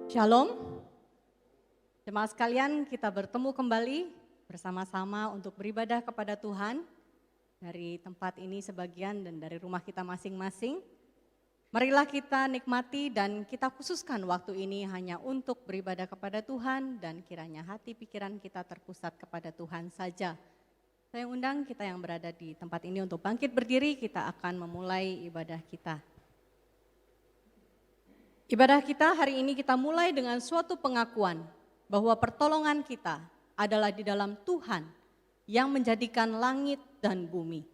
Shalom, jemaat sekalian, kita bertemu kembali bersama-sama untuk beribadah kepada Tuhan dari tempat ini sebagian dan dari rumah kita masing-masing. Marilah kita nikmati dan kita khususkan waktu ini hanya untuk beribadah kepada Tuhan dan kiranya hati pikiran kita terpusat kepada Tuhan saja. Saya undang kita yang berada di tempat ini untuk bangkit berdiri, kita akan memulai ibadah kita. Ibadah kita hari ini kita mulai dengan suatu pengakuan bahwa pertolongan kita adalah di dalam Tuhan yang menjadikan langit dan bumi.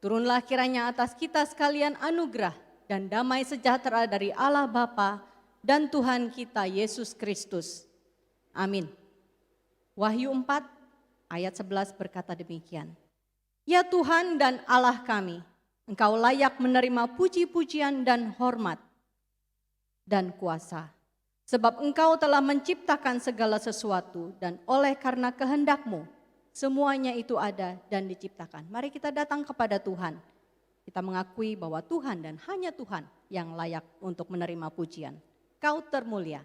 Turunlah kiranya atas kita sekalian anugerah dan damai sejahtera dari Allah Bapa dan Tuhan kita Yesus Kristus. Amin. Wahyu 4 ayat 11 berkata demikian. Ya Tuhan dan Allah kami, Engkau layak menerima puji-pujian dan hormat dan kuasa. Sebab Engkau telah menciptakan segala sesuatu dan oleh karena kehendak-Mu semuanya itu ada dan diciptakan. Mari kita datang kepada Tuhan. Kita mengakui bahwa Tuhan dan hanya Tuhan yang layak untuk menerima pujian. Kau termulia.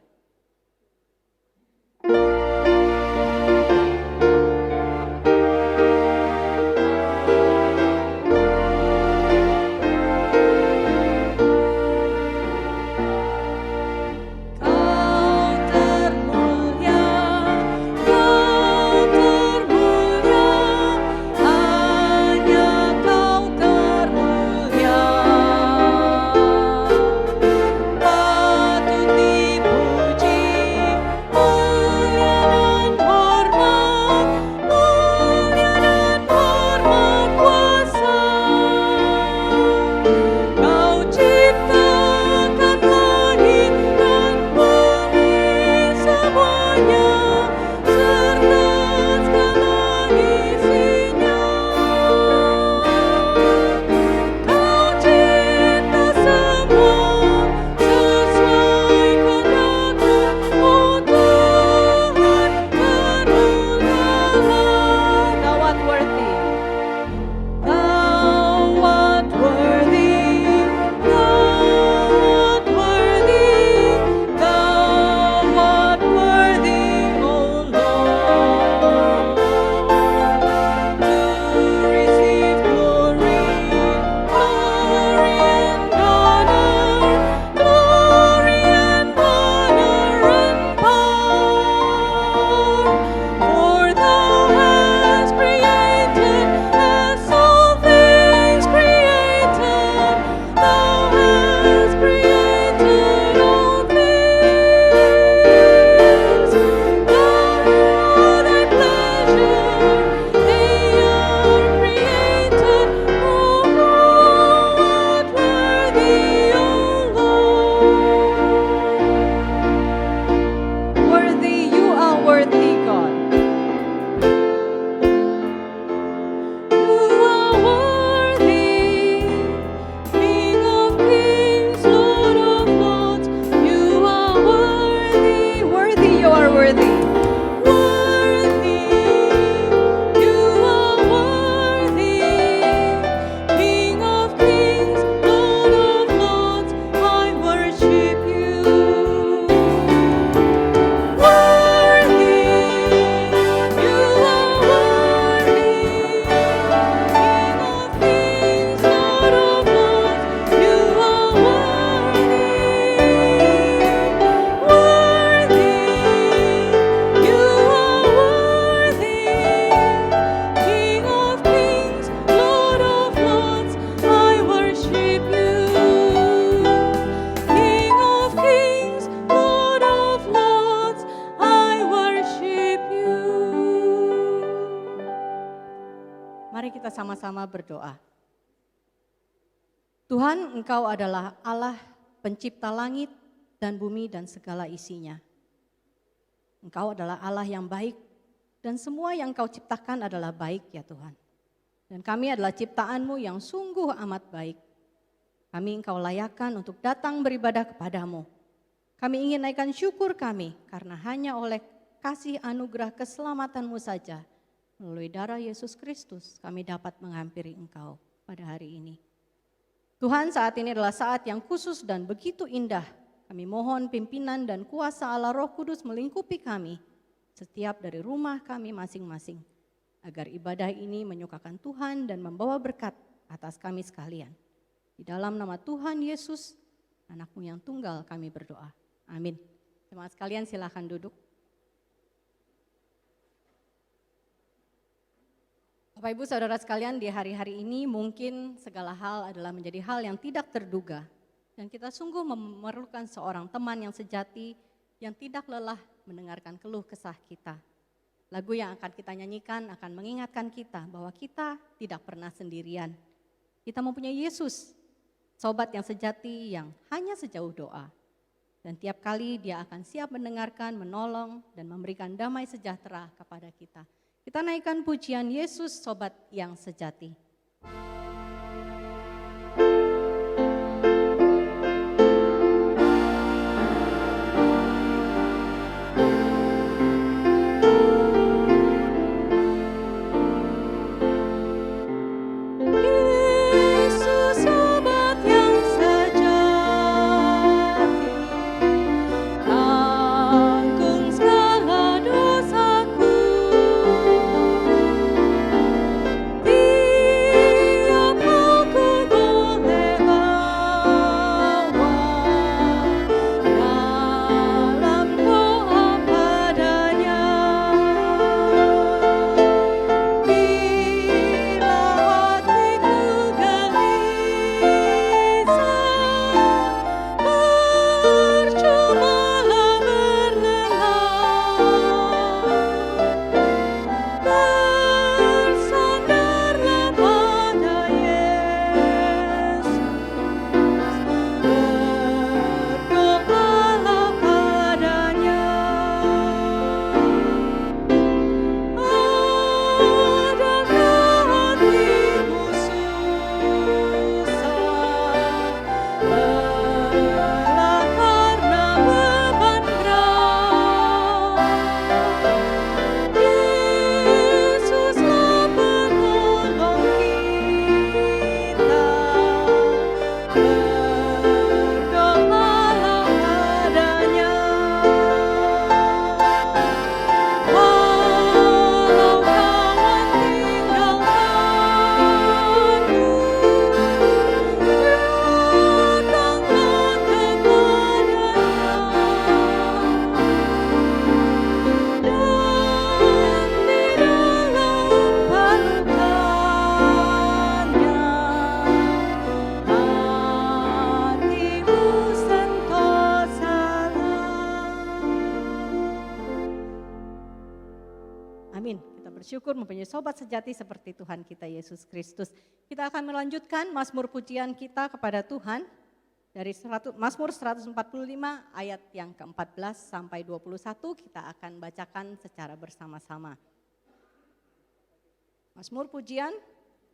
Sama-sama berdoa. Tuhan, Engkau adalah Allah pencipta langit dan bumi dan segala isinya. Engkau adalah Allah yang baik dan semua yang Engkau ciptakan adalah baik ya Tuhan. Dan kami adalah ciptaan-Mu yang sungguh amat baik. Kami Engkau layakan untuk datang beribadah kepadamu. Kami ingin naikkan syukur kami karena hanya oleh kasih anugerah keselamatan-Mu saja. Melalui darah Yesus Kristus kami dapat menghampiri Engkau pada hari ini. Tuhan, saat ini adalah saat yang khusus dan begitu indah Kami mohon pimpinan dan kuasa Allah Roh Kudus melingkupi kami, setiap dari rumah kami masing-masing, agar ibadah ini menyukakan Tuhan dan membawa berkat atas kami sekalian. Di dalam nama Tuhan Yesus, Anak-Mu yang tunggal kami berdoa. Amin. Jemaat sekalian silakan duduk. Bapak Ibu Saudara sekalian, di hari-hari ini mungkin segala hal adalah menjadi hal yang tidak terduga. Dan kita sungguh memerlukan seorang teman yang sejati, yang tidak lelah mendengarkan keluh kesah kita. Lagu yang akan kita nyanyikan akan mengingatkan kita bahwa kita tidak pernah sendirian. Kita mempunyai Yesus, sobat yang sejati yang hanya sejauh doa. Dan tiap kali Dia akan siap mendengarkan, menolong, dan memberikan damai sejahtera kepada kita. Kita naikkan pujian Yesus, sobat yang sejati. Bersyukur mempunyai sobat sejati seperti Tuhan kita Yesus Kristus. Kita akan melanjutkan Mazmur pujian kita kepada Tuhan dari Mazmur 145 ayat yang ke-14 sampai 21 kita akan bacakan secara bersama-sama. Mazmur pujian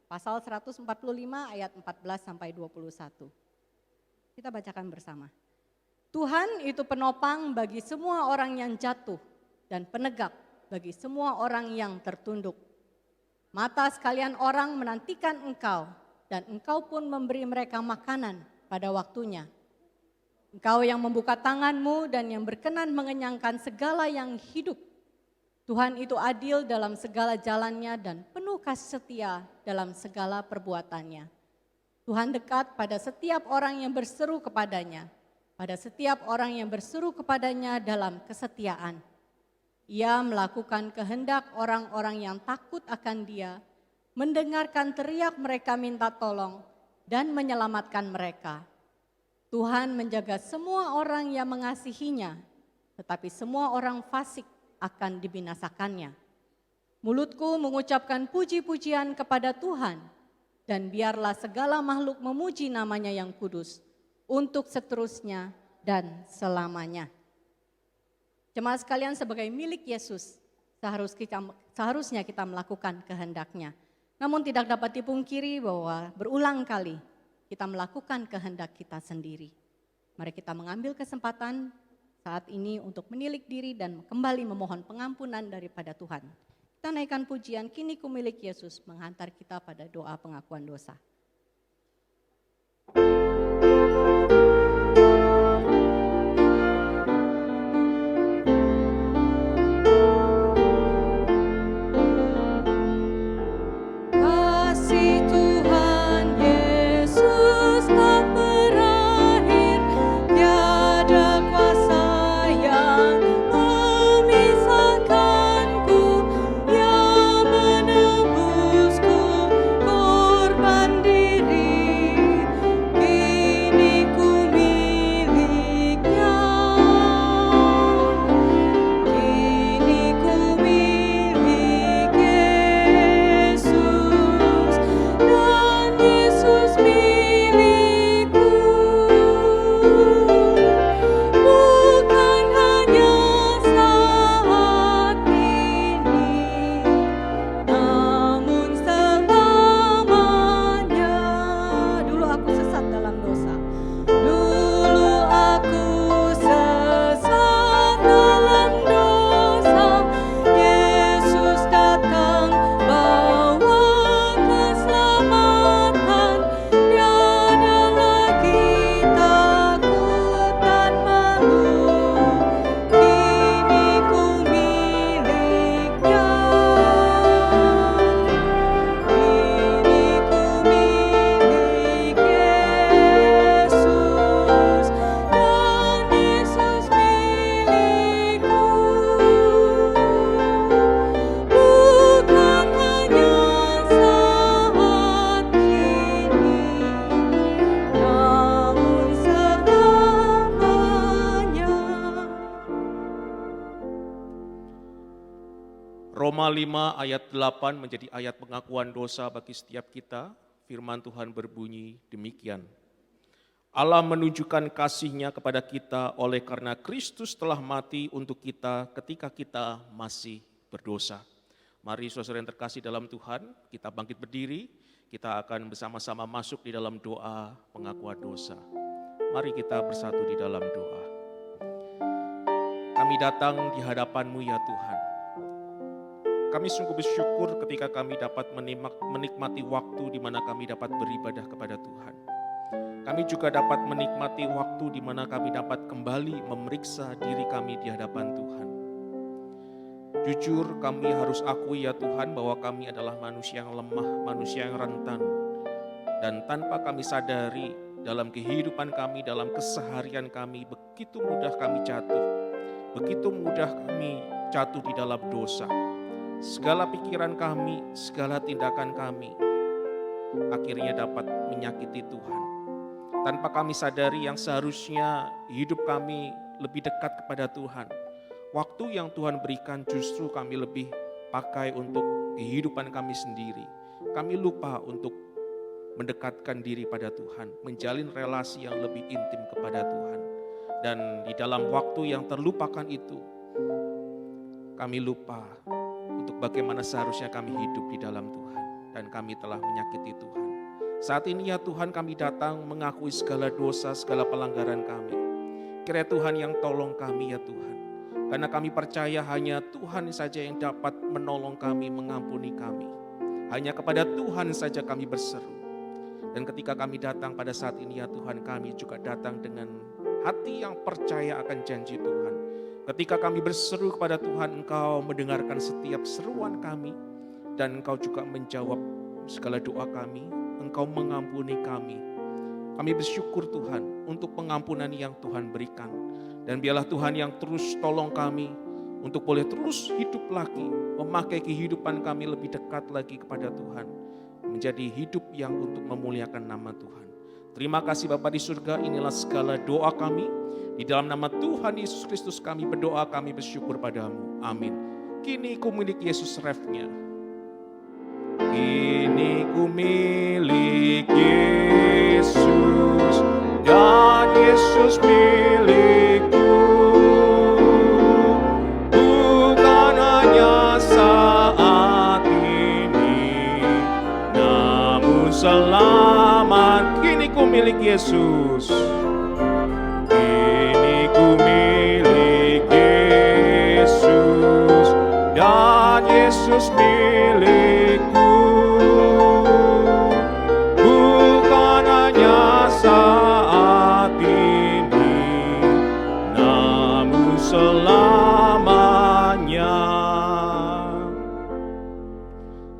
pasal 145 ayat 14 sampai 21. Kita bacakan bersama. Tuhan itu penopang bagi semua orang yang jatuh dan penegak bagi semua orang yang tertunduk. Mata sekalian orang menantikan Engkau, dan Engkau pun memberi mereka makanan pada waktunya. Engkau yang membuka tangan-Mu dan yang berkenan mengenyangkan segala yang hidup. Tuhan itu adil dalam segala jalannya dan penuh kasih setia dalam segala perbuatannya. Tuhan dekat pada setiap orang yang berseru kepadanya, pada setiap orang yang berseru kepadanya dalam kesetiaan. Ia melakukan kehendak orang-orang yang takut akan Dia, mendengarkan teriak mereka minta tolong, dan menyelamatkan mereka. Tuhan menjaga semua orang yang mengasihinya, tetapi semua orang fasik akan dibinasakannya. Mulutku mengucapkan puji-pujian kepada Tuhan, dan biarlah segala makhluk memuji namanya yang kudus, untuk seterusnya dan selamanya. Jemaat sekalian, sebagai milik Yesus, seharusnya kita melakukan kehendak-Nya. Namun tidak dapat dipungkiri bahwa berulang kali kita melakukan kehendak kita sendiri. Mari kita mengambil kesempatan saat ini untuk menilik diri dan kembali memohon pengampunan daripada Tuhan. Kita naikkan pujian Kini Ku Milik Yesus menghantar kita pada doa pengakuan dosa. Roma 5 ayat 8 menjadi ayat pengakuan dosa bagi setiap kita. Firman Tuhan berbunyi demikian. Allah menunjukkan kasih-Nya kepada kita oleh karena Kristus telah mati untuk kita ketika kita masih berdosa. Mari saudara yang terkasih dalam Tuhan, kita bangkit berdiri, kita akan bersama-sama masuk di dalam doa pengakuan dosa. Mari kita bersatu di dalam doa. Kami datang di hadapan-Mu ya Tuhan. Kami sungguh bersyukur ketika kami dapat menikmati waktu di mana kami dapat beribadah kepada Tuhan. Kami juga dapat menikmati waktu di mana kami dapat kembali memeriksa diri kami di hadapan Tuhan. Jujur kami harus akui ya Tuhan bahwa kami adalah manusia yang lemah, manusia yang rentan. Dan tanpa kami sadari dalam kehidupan kami, dalam keseharian kami, begitu mudah kami jatuh. Begitu mudah kami jatuh di dalam dosa. Segala pikiran kami, segala tindakan kami akhirnya dapat menyakiti Tuhan. Tanpa kami sadari yang seharusnya hidup kami lebih dekat kepada Tuhan. Waktu yang Tuhan berikan justru kami lebih pakai untuk kehidupan kami sendiri. Kami lupa untuk mendekatkan diri pada Tuhan, menjalin relasi yang lebih intim kepada Tuhan. Dan di dalam waktu yang terlupakan itu, kami lupa untuk bagaimana seharusnya kami hidup di dalam Tuhan. Dan kami telah menyakiti Tuhan. Saat ini ya Tuhan kami datang mengakui segala dosa, segala pelanggaran kami. Kiranya Tuhan yang tolong kami ya Tuhan. Karena kami percaya hanya Tuhan saja yang dapat menolong kami, mengampuni kami. Hanya kepada Tuhan saja kami berseru. Dan ketika kami datang pada saat ini ya Tuhan, kami juga datang dengan hati yang percaya akan janji Tuhan. Ketika kami berseru kepada Tuhan, Engkau mendengarkan setiap seruan kami. Dan Engkau juga menjawab segala doa kami. Engkau mengampuni kami. Kami bersyukur Tuhan untuk pengampunan yang Tuhan berikan. Dan biarlah Tuhan yang terus tolong kami untuk boleh terus hidup lagi, memakai kehidupan kami lebih dekat lagi kepada Tuhan. Menjadi hidup yang untuk memuliakan nama Tuhan. Terima kasih Bapa di surga, inilah segala doa kami. Di dalam nama Tuhan Yesus Kristus kami berdoa, kami bersyukur padamu. Amin. Kini ku milik Yesus refnya. Kini ku milik Yesus dan Yesus milikku. Bukan hanya saat ini, namun selamat. Kini ku milik Yesus. Kini ku milik Yesus dan Yesus milikku. Bukan hanya saat ini, namun selamanya.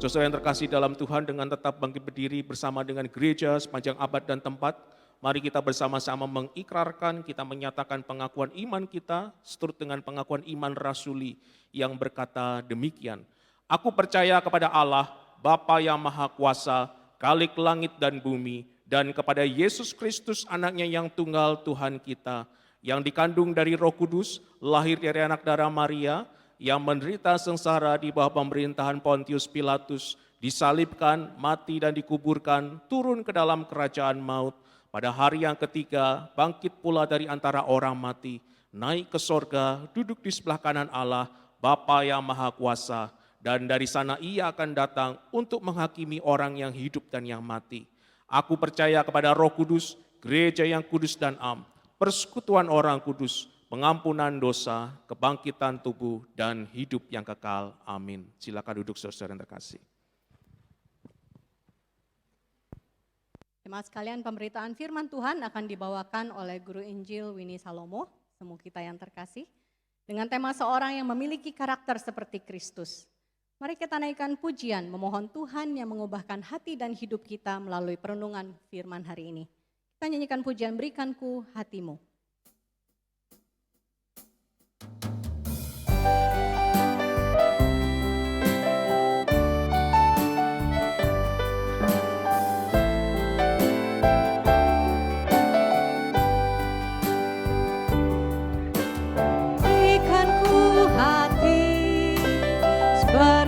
Saudara yang terkasih dalam Tuhan, dengan tetap bangkit berdiri bersama dengan gereja sepanjang abad dan tempat, mari kita bersama-sama mengikrarkan, kita menyatakan pengakuan iman kita, seturut dengan pengakuan iman rasuli yang berkata demikian. Aku percaya kepada Allah, Bapa yang Maha Kuasa, Khalik langit dan bumi, dan kepada Yesus Kristus anaknya yang tunggal Tuhan kita, yang dikandung dari Roh Kudus, lahir dari anak darah Maria, yang menderita sengsara di bawah pemerintahan Pontius Pilatus, disalibkan, mati dan dikuburkan, turun ke dalam kerajaan maut, pada hari yang ketiga bangkit pula dari antara orang mati, naik ke sorga, duduk di sebelah kanan Allah, Bapa yang Maha Kuasa, dan dari sana ia akan datang untuk menghakimi orang yang hidup dan yang mati. Aku percaya kepada Roh Kudus, gereja yang kudus dan am, persekutuan orang kudus, pengampunan dosa, kebangkitan tubuh, dan hidup yang kekal. Amin. Silakan duduk saudara yang terkasih. Jemaat sekalian, pemberitaan firman Tuhan akan dibawakan oleh Guru Injil Winnie Salomo, semua kita yang terkasih, dengan tema seorang yang memiliki karakter seperti Kristus. Mari kita naikkan pujian, memohon Tuhan yang mengubahkan hati dan hidup kita melalui perenungan firman hari ini. Kita nyanyikan pujian, berikanku hatimu. But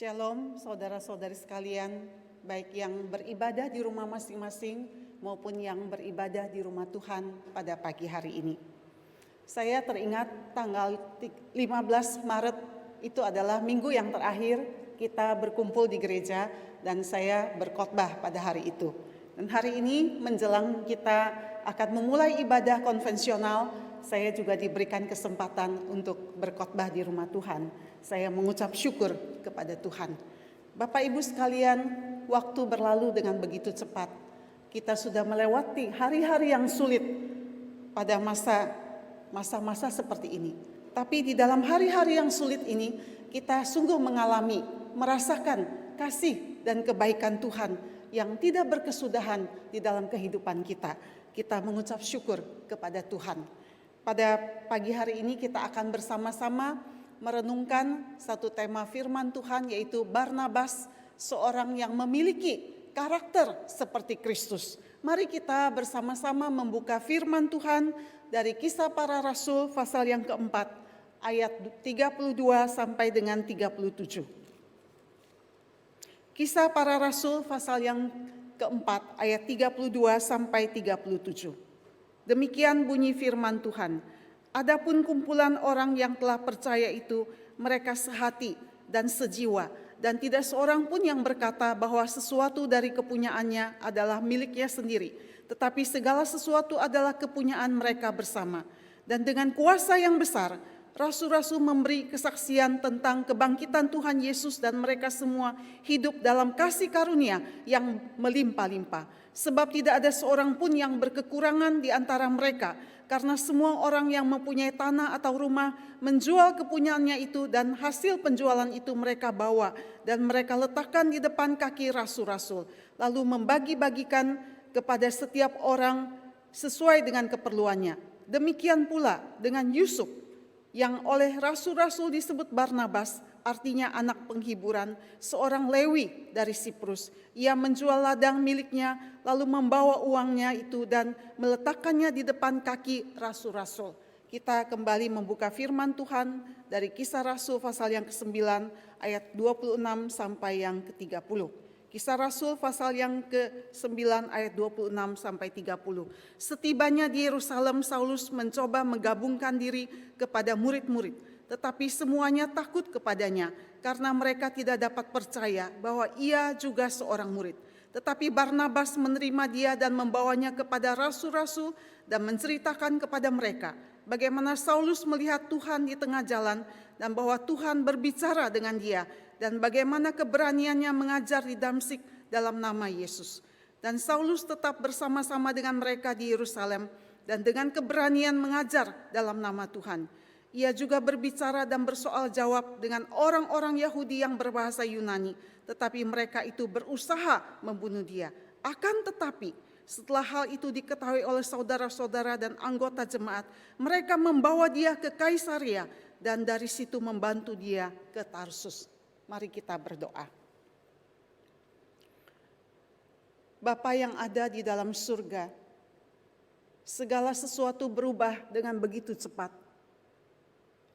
Shalom saudara-saudari sekalian, baik yang beribadah di rumah masing-masing maupun yang beribadah di rumah Tuhan pada pagi hari ini. Saya teringat tanggal 15 Maret itu adalah minggu yang terakhir kita berkumpul di gereja dan saya berkhotbah pada hari itu. Dan hari ini menjelang kita akan memulai ibadah konvensional, saya juga diberikan kesempatan untuk berkhotbah di rumah Tuhan. Saya mengucap syukur kepada Tuhan. Bapak Ibu sekalian, waktu berlalu dengan begitu cepat. Kita sudah melewati hari-hari yang sulit pada masa-masa seperti ini. Tapi di dalam hari-hari yang sulit ini, kita sungguh merasakan kasih dan kebaikan Tuhan yang tidak berkesudahan di dalam kehidupan kita. Kita mengucap syukur kepada Tuhan. Pada pagi hari ini kita akan bersama-sama merenungkan satu tema firman Tuhan, yaitu Barnabas, seorang yang memiliki karakter seperti Kristus. Mari kita bersama-sama membuka firman Tuhan dari Kisah Para Rasul pasal yang keempat, ayat 32 sampai dengan 37. Kisah Para Rasul pasal yang keempat, ayat 32 sampai 37. Demikian bunyi firman Tuhan. Adapun kumpulan orang yang telah percaya itu, mereka sehati dan sejiwa, dan tidak seorang pun yang berkata bahwa sesuatu dari kepunyaannya adalah miliknya sendiri, tetapi segala sesuatu adalah kepunyaan mereka bersama. Dan dengan kuasa yang besar, rasul-rasul memberi kesaksian tentang kebangkitan Tuhan Yesus, dan mereka semua hidup dalam kasih karunia yang melimpah-limpah. Sebab tidak ada seorang pun yang berkekurangan di antara mereka, karena semua orang yang mempunyai tanah atau rumah menjual kepunyaannya itu, dan hasil penjualan itu mereka bawa dan mereka letakkan di depan kaki rasul-rasul, lalu membagi-bagikan kepada setiap orang sesuai dengan keperluannya. Demikian pula dengan Yusuf, yang oleh rasul-rasul disebut Barnabas, artinya anak penghiburan, seorang Lewi dari Siprus. Ia menjual ladang miliknya, lalu membawa uangnya itu dan meletakkannya di depan kaki rasul-rasul. Kita kembali membuka firman Tuhan dari Kisah Rasul pasal yang ke-9 ayat 26 sampai yang ke-30. Kisah Rasul pasal yang ke-9 ayat 26 sampai 30. Setibanya di Yerusalem, Saulus mencoba menggabungkan diri kepada murid-murid, tetapi semuanya takut kepadanya karena mereka tidak dapat percaya bahwa ia juga seorang murid. Tetapi Barnabas menerima dia dan membawanya kepada rasul-rasul dan menceritakan kepada mereka bagaimana Saulus melihat Tuhan di tengah jalan dan bahwa Tuhan berbicara dengan dia, dan bagaimana keberaniannya mengajar di Damsyik dalam nama Yesus. Dan Saulus tetap bersama-sama dengan mereka di Yerusalem dan dengan keberanian mengajar dalam nama Tuhan. Ia juga berbicara dan bersoal jawab dengan orang-orang Yahudi yang berbahasa Yunani, tetapi mereka itu berusaha membunuh dia. Akan tetapi setelah hal itu diketahui oleh saudara-saudara dan anggota jemaat, mereka membawa dia ke Kaisaria dan dari situ membantu dia ke Tarsus. Mari kita berdoa. Bapa yang ada di dalam surga, segala sesuatu berubah dengan begitu cepat.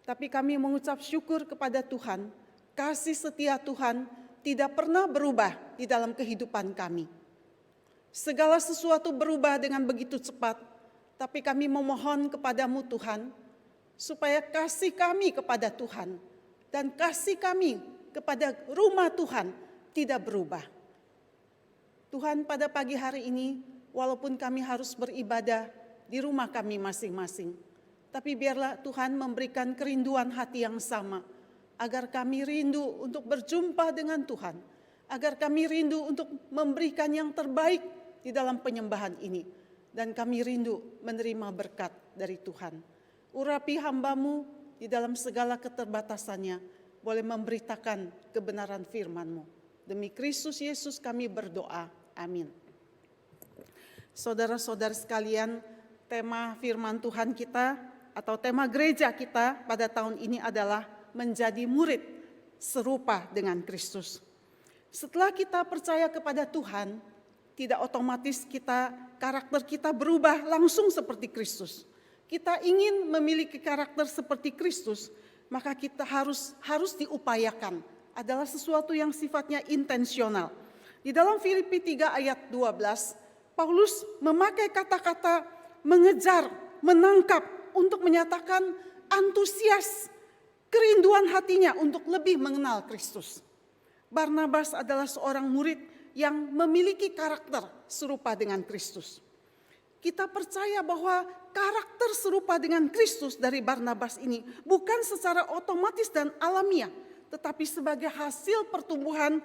Tapi kami mengucap syukur kepada Tuhan, kasih setia Tuhan tidak pernah berubah di dalam kehidupan kami. Segala sesuatu berubah dengan begitu cepat, tapi kami memohon kepadamu Tuhan, supaya kasih kami kepada Tuhan dan kasih kami kepada rumah Tuhan tidak berubah. Tuhan, pada pagi hari ini, walaupun kami harus beribadah di rumah kami masing-masing, tapi biarlah Tuhan memberikan kerinduan hati yang sama, agar kami rindu untuk berjumpa dengan Tuhan, agar kami rindu untuk memberikan yang terbaik di dalam penyembahan ini, dan kami rindu menerima berkat dari Tuhan. Urapi hamba-Mu di dalam segala keterbatasannya, boleh memberitakan kebenaran firman-Mu. Demi Kristus Yesus kami berdoa. Amin. Saudara-saudara sekalian, tema firman Tuhan kita atau tema gereja kita pada tahun ini adalah menjadi murid serupa dengan Kristus. Setelah kita percaya kepada Tuhan, tidak otomatis karakter kita berubah langsung seperti Kristus. Kita ingin memiliki karakter seperti Kristus, maka kita harus diupayakan adalah sesuatu yang sifatnya intensional. Di dalam Filipi 3 ayat 12, Paulus memakai kata-kata mengejar, menangkap untuk menyatakan antusias, kerinduan hatinya untuk lebih mengenal Kristus. Barnabas adalah seorang murid yang memiliki karakter serupa dengan Kristus. Kita percaya bahwa karakter serupa dengan Kristus dari Barnabas ini bukan secara otomatis dan alamiah, tetapi sebagai hasil pertumbuhan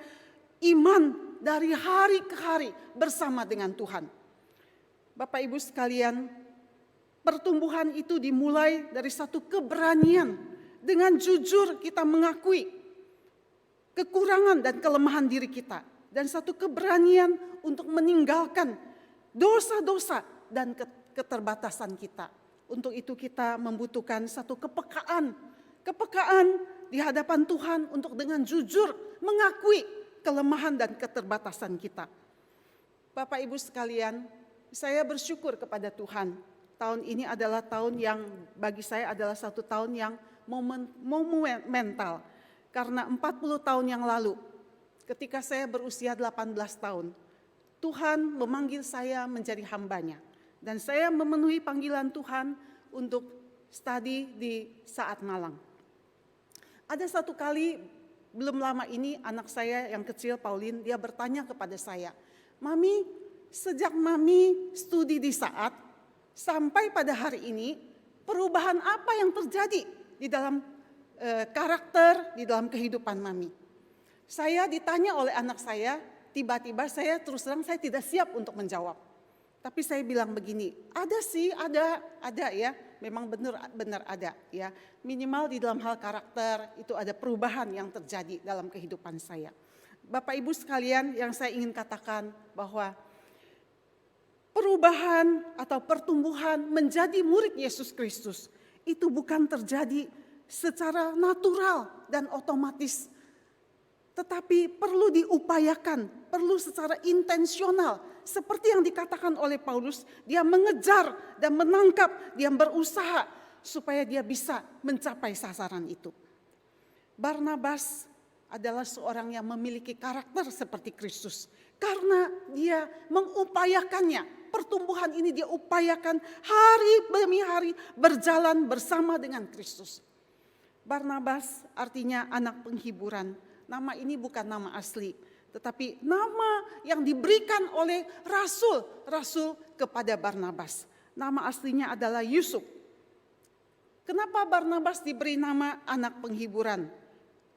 iman dari hari ke hari bersama dengan Tuhan. Bapak Ibu sekalian, pertumbuhan itu dimulai dari satu keberanian. Dengan jujur kita mengakui kekurangan dan kelemahan diri kita. Dan satu keberanian untuk meninggalkan dosa-dosa dan keterbatasan kita. Untuk itu kita membutuhkan satu kepekaan. Kepekaan di hadapan Tuhan untuk dengan jujur mengakui kelemahan dan keterbatasan kita. Bapak Ibu sekalian, saya bersyukur kepada Tuhan. Tahun ini adalah tahun yang bagi saya adalah satu tahun yang monumental. Karena 40 tahun yang lalu, ketika saya berusia 18 tahun, Tuhan memanggil saya menjadi hambanya. Dan saya memenuhi panggilan Tuhan untuk studi di Saat Malang. Ada satu kali, belum lama ini anak saya yang kecil, Pauline, dia bertanya kepada saya, "Mami, sejak Mami studi di Saat, sampai pada hari ini, perubahan apa yang terjadi di dalam karakter, di dalam kehidupan Mami?" Saya ditanya oleh anak saya, tiba-tiba saya terus terang saya tidak siap untuk menjawab. Tapi saya bilang begini, ada ya, memang benar ada ya. Minimal di dalam hal karakter itu ada perubahan yang terjadi dalam kehidupan saya. Bapak Ibu sekalian, yang saya ingin katakan bahwa perubahan atau pertumbuhan menjadi murid Yesus Kristus itu bukan terjadi secara natural dan otomatis, tetapi perlu diupayakan, perlu secara intensional. Seperti yang dikatakan oleh Paulus, dia mengejar dan menangkap, dia berusaha supaya dia bisa mencapai sasaran itu. Barnabas adalah seorang yang memiliki karakter seperti Kristus. Karena dia mengupayakannya, pertumbuhan ini dia upayakan hari demi hari berjalan bersama dengan Kristus. Barnabas artinya anak penghiburan. Nama ini bukan nama asli, tetapi nama yang diberikan oleh rasul kepada Barnabas. Nama aslinya adalah Yusuf. Kenapa Barnabas diberi nama anak penghiburan?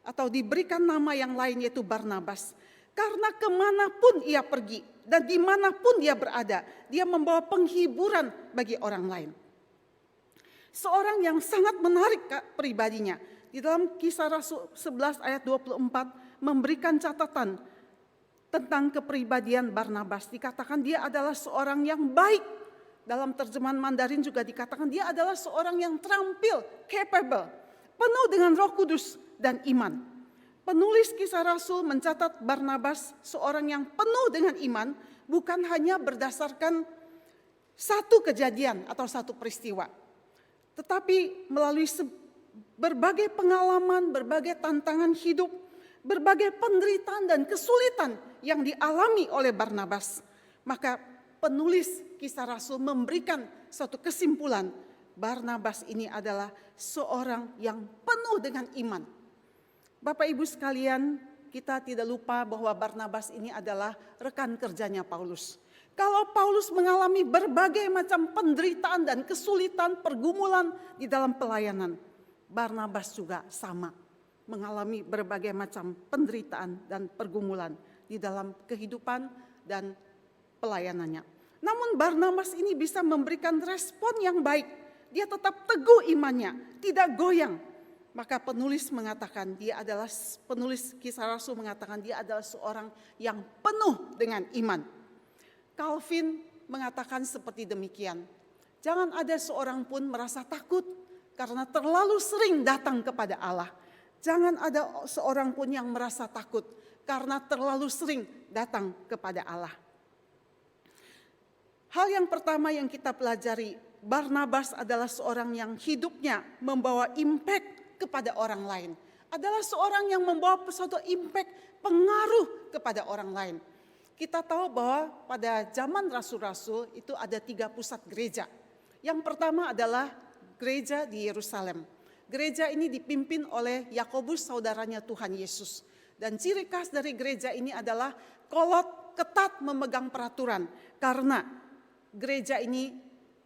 Atau diberikan nama yang lain yaitu Barnabas? Karena kemanapun ia pergi dan dimanapun dia berada, dia membawa penghiburan bagi orang lain. Seorang yang sangat menarik pribadinya. Di dalam Kisah Rasul 11 ayat 24 memberikan catatan tentang kepribadian Barnabas. Dikatakan dia adalah seorang yang baik. Dalam terjemahan Mandarin juga dikatakan dia adalah seorang yang terampil, capable, penuh dengan Roh Kudus dan iman. Penulis Kisah Rasul mencatat Barnabas seorang yang penuh dengan iman, bukan hanya berdasarkan satu kejadian atau satu peristiwa, tetapi melalui berbagai pengalaman, berbagai tantangan hidup, berbagai penderitaan dan kesulitan yang dialami oleh Barnabas. Maka penulis Kisah Rasul memberikan satu kesimpulan, Barnabas ini adalah seorang yang penuh dengan iman. Bapak Ibu sekalian, kita tidak lupa bahwa Barnabas ini adalah rekan kerjanya Paulus. Kalau Paulus mengalami berbagai macam penderitaan dan kesulitan, pergumulan di dalam pelayanan, Barnabas juga sama, mengalami berbagai macam penderitaan dan pergumulan di dalam kehidupan dan pelayanannya. Namun Barnabas ini bisa memberikan respon yang baik. Dia tetap teguh imannya, tidak goyang. Maka penulis Kisah Rasul mengatakan dia adalah seorang yang penuh dengan iman. Calvin mengatakan seperti demikian. Jangan ada seorang pun merasa takut karena terlalu sering datang kepada Allah. Jangan ada seorang pun yang merasa takut karena terlalu sering datang kepada Allah. Hal yang pertama yang kita pelajari, Barnabas adalah seorang yang hidupnya membawa impact kepada orang lain. adalah seorang yang membawa suatu impact, pengaruh kepada orang lain. Kita tahu bahwa pada zaman rasul-rasul itu ada 3 pusat gereja. Yang pertama adalah gereja di Yerusalem. Gereja ini dipimpin oleh Yakobus, saudaranya Tuhan Yesus. Dan ciri khas dari gereja ini adalah kolot ketat memegang peraturan. Karena gereja ini,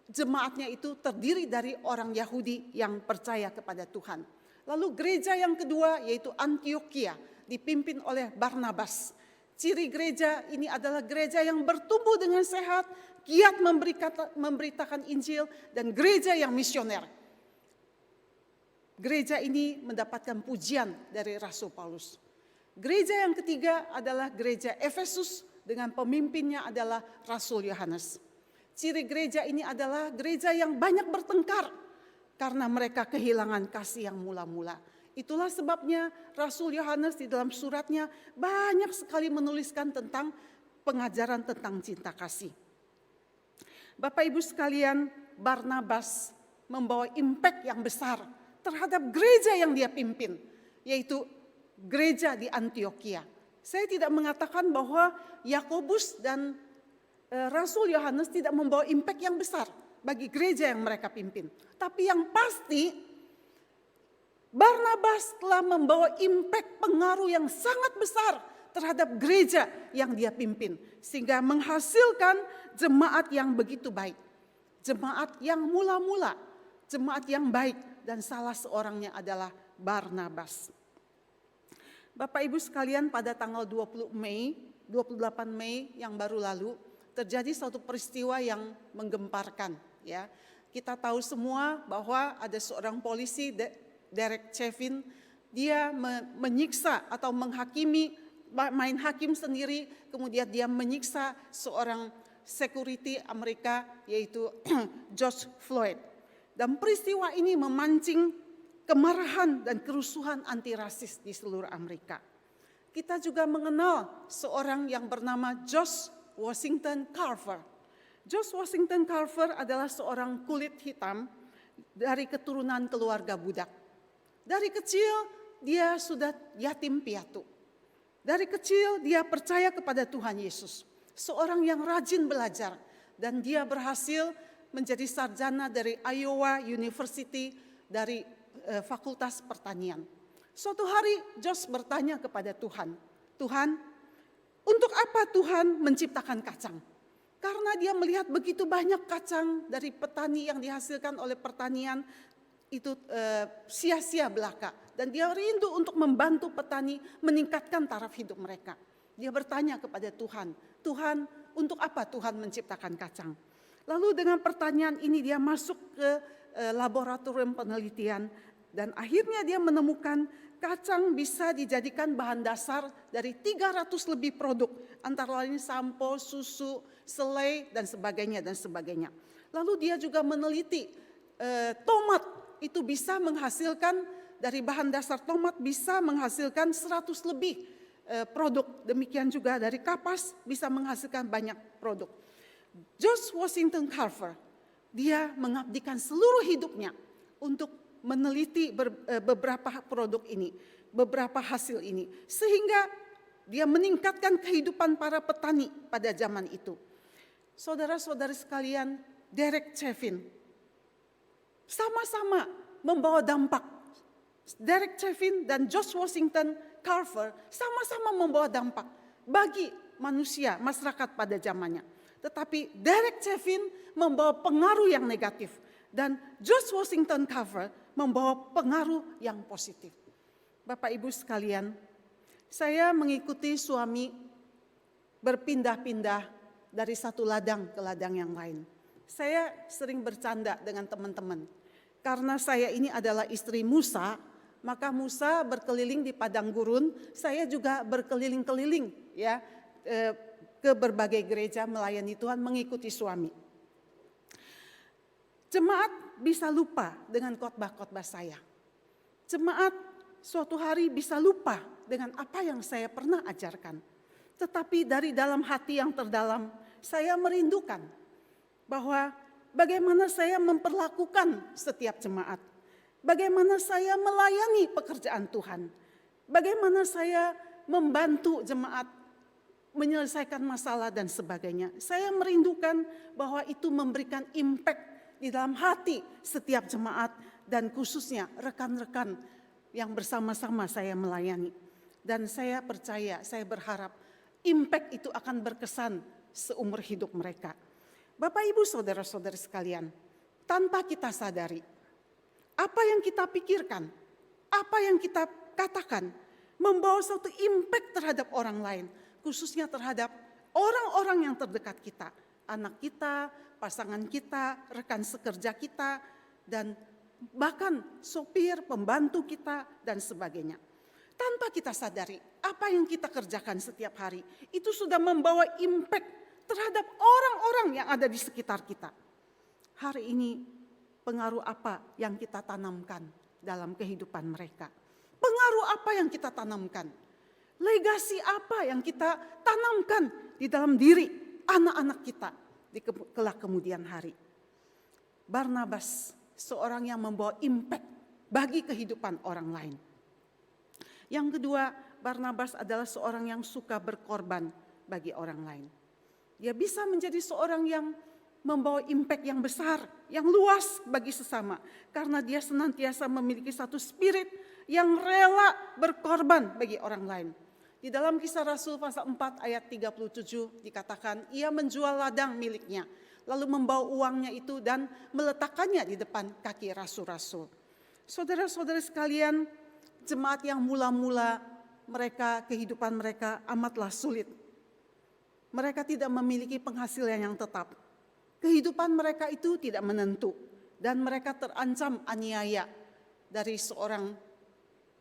jemaatnya itu terdiri dari orang Yahudi yang percaya kepada Tuhan. Lalu gereja yang kedua yaitu Antioquia, dipimpin oleh Barnabas. Ciri gereja ini adalah gereja yang bertumbuh dengan sehat, giat memberitakan Injil, dan gereja yang misioner. Gereja ini mendapatkan pujian dari Rasul Paulus. Gereja yang ketiga adalah gereja Efesus dengan pemimpinnya adalah Rasul Yohanes. Ciri gereja ini adalah gereja yang banyak bertengkar karena mereka kehilangan kasih yang mula-mula. Itulah sebabnya Rasul Yohanes di dalam suratnya banyak sekali menuliskan tentang pengajaran tentang cinta kasih. Bapak Ibu sekalian, Barnabas membawa impact yang besar terhadap gereja yang dia pimpin, yaitu gereja di Antioquia. Saya tidak mengatakan bahwa Yakobus dan Rasul Yohanes tidak membawa impact yang besar bagi gereja yang mereka pimpin. Tapi yang pasti Barnabas telah membawa impact, pengaruh yang sangat besar terhadap gereja yang dia pimpin. Sehingga menghasilkan jemaat yang begitu baik. Jemaat yang mula-mula, jemaat yang baik. Dan salah seorangnya adalah Barnabas. Bapak Ibu sekalian, pada tanggal 28 Mei yang baru lalu terjadi suatu peristiwa yang menggemparkan. Ya, kita tahu semua bahwa ada seorang polisi, Derek Chauvin, dia menyiksa atau menghakimi, main hakim sendiri, kemudian dia menyiksa seorang security Amerika yaitu George Floyd. Dan peristiwa ini memancing kemarahan dan kerusuhan anti-rasis di seluruh Amerika. Kita juga mengenal seorang yang bernama George Washington Carver. George Washington Carver adalah seorang kulit hitam dari keturunan keluarga budak. Dari kecil dia sudah yatim piatu. Dari kecil dia percaya kepada Tuhan Yesus. Seorang yang rajin belajar dan dia berhasil menjadi sarjana dari Iowa University dari Fakultas Pertanian. Suatu hari George bertanya kepada Tuhan, Tuhan, untuk apa Tuhan menciptakan kacang? Karena dia melihat begitu banyak kacang dari petani yang dihasilkan oleh pertanian itu sia-sia belaka. Dan dia rindu untuk membantu petani meningkatkan taraf hidup mereka. Dia bertanya kepada Tuhan, Tuhan, untuk apa Tuhan menciptakan kacang? Lalu dengan pertanyaan ini dia masuk ke laboratorium penelitian dan akhirnya dia menemukan kacang bisa dijadikan bahan dasar dari 300 lebih produk, antara lain sampo, susu, selai dan sebagainya dan sebagainya. Lalu dia juga meneliti tomat itu bisa menghasilkan, dari bahan dasar tomat bisa menghasilkan 100 lebih produk. Demikian juga dari kapas bisa menghasilkan banyak produk. George Washington Carver, dia mengabdikan seluruh hidupnya untuk meneliti beberapa produk ini, beberapa hasil ini. Sehingga dia meningkatkan kehidupan para petani pada zaman itu. Saudara-saudari sekalian, Derek Chauvin sama-sama membawa dampak. Derek Chauvin dan George Washington Carver sama-sama membawa dampak bagi manusia, masyarakat pada zamannya. Tetapi Derek Chauvin membawa pengaruh yang negatif dan George Washington Carver membawa pengaruh yang positif. Bapak Ibu sekalian, saya mengikuti suami berpindah-pindah dari satu ladang ke ladang yang lain. Saya sering bercanda dengan teman-teman. Karena saya ini adalah istri Musa, maka Musa berkeliling di padang gurun, saya juga berkeliling-keliling ya ke berbagai gereja melayani Tuhan, mengikuti suami. Jemaat bisa lupa dengan khotbah-khotbah saya. Jemaat suatu hari bisa lupa dengan apa yang saya pernah ajarkan. Tetapi dari dalam hati yang terdalam, saya merindukan bahwa bagaimana saya memperlakukan setiap jemaat. Bagaimana saya melayani pekerjaan Tuhan? Bagaimana saya membantu jemaat menyelesaikan masalah dan sebagainya. Saya merindukan bahwa itu memberikan impact di dalam hati setiap jemaat dan khususnya rekan-rekan yang bersama-sama saya melayani. Dan saya percaya, saya berharap impact itu akan berkesan seumur hidup mereka. Bapak, Ibu, saudara-saudari sekalian, tanpa kita sadari, apa yang kita pikirkan, apa yang kita katakan, membawa suatu impact terhadap orang lain, khususnya terhadap orang-orang yang terdekat kita, anak kita, pasangan kita, rekan sekerja kita, dan bahkan sopir, pembantu kita, dan sebagainya. Tanpa kita sadari, apa yang kita kerjakan setiap hari, itu sudah membawa impact terhadap orang-orang yang ada di sekitar kita. Hari ini, pengaruh apa yang kita tanamkan dalam kehidupan mereka? Pengaruh apa yang kita tanamkan? Legasi apa yang kita tanamkan di dalam diri anak-anak kita di kelak kemudian hari? Barnabas, seorang yang membawa impact bagi kehidupan orang lain. Yang kedua, Barnabas adalah seorang yang suka berkorban bagi orang lain. Dia bisa menjadi seorang yang membawa impact yang besar, yang luas bagi sesama. Karena dia senantiasa memiliki satu spirit yang rela berkorban bagi orang lain. Di dalam Kisah Rasul pasal 4 ayat 37 dikatakan, ia menjual ladang miliknya, lalu membawa uangnya itu dan meletakkannya di depan kaki rasul-rasul. Saudara-saudara sekalian, jemaat yang mula-mula mereka, kehidupan mereka amatlah sulit. Mereka tidak memiliki penghasilan yang tetap. Kehidupan mereka itu tidak menentu. Dan mereka terancam aniaya dari seorang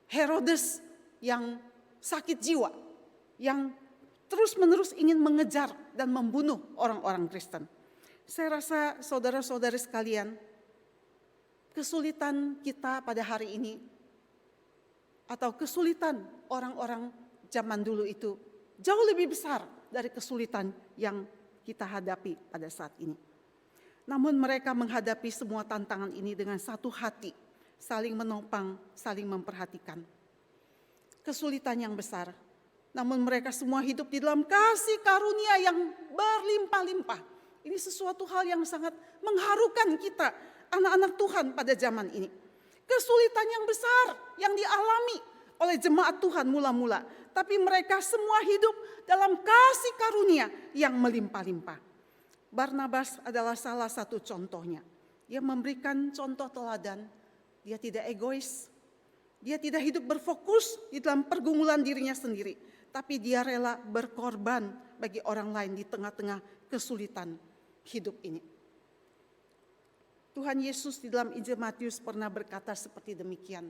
Herodes yang sakit jiwa. Yang terus-menerus ingin mengejar dan membunuh orang-orang Kristen. Saya rasa saudara-saudari sekalian, kesulitan kita pada hari ini, atau kesulitan orang-orang zaman dulu itu jauh lebih besar dari kesulitan yang kita hadapi pada saat ini. Namun mereka menghadapi semua tantangan ini dengan satu hati, saling menopang, saling memperhatikan. Kesulitan yang besar, namun mereka semua hidup di dalam kasih karunia yang berlimpah-limpah. Ini sesuatu hal yang sangat mengharukan kita, anak-anak Tuhan pada zaman ini. Kesulitan yang besar yang dialami oleh jemaat Tuhan mula-mula. Tapi mereka semua hidup dalam kasih karunia yang melimpah-limpah. Barnabas adalah salah satu contohnya. Dia memberikan contoh teladan. Dia tidak egois. Dia tidak hidup berfokus di dalam pergumulan dirinya sendiri. Tapi dia rela berkorban bagi orang lain di tengah-tengah kesulitan hidup ini. Tuhan Yesus di dalam Injil Matius pernah berkata seperti demikian.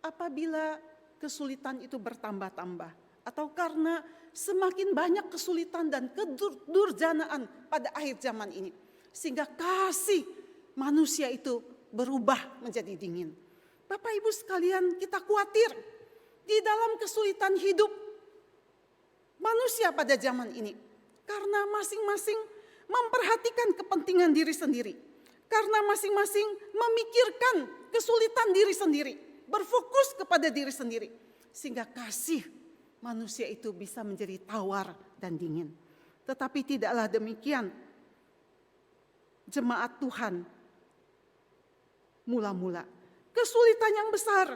Apabila kesulitan itu bertambah-tambah, atau karena semakin banyak kesulitan dan kedurjanaan pada akhir zaman ini, sehingga kasih manusia itu berubah menjadi dingin. Bapak Ibu sekalian, kita khawatir di dalam kesulitan hidup manusia pada zaman ini, karena masing-masing memperhatikan kepentingan diri sendiri, karena masing-masing memikirkan kesulitan diri sendiri, berfokus kepada diri sendiri, sehingga kasih manusia itu bisa menjadi tawar dan dingin. Tetapi tidaklah demikian jemaat Tuhan mula-mula. Kesulitan yang besar,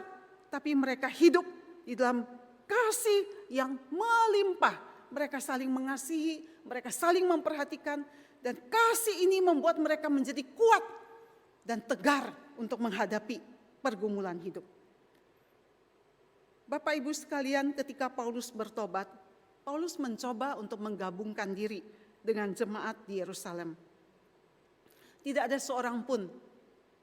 tapi mereka hidup di dalam kasih yang melimpah. Mereka saling mengasihi, mereka saling memperhatikan, dan kasih ini membuat mereka menjadi kuat dan tegar untuk menghadapi pergumulan hidup. Bapak Ibu sekalian, ketika Paulus bertobat, Paulus mencoba untuk menggabungkan diri dengan jemaat di Yerusalem. Tidak ada seorang pun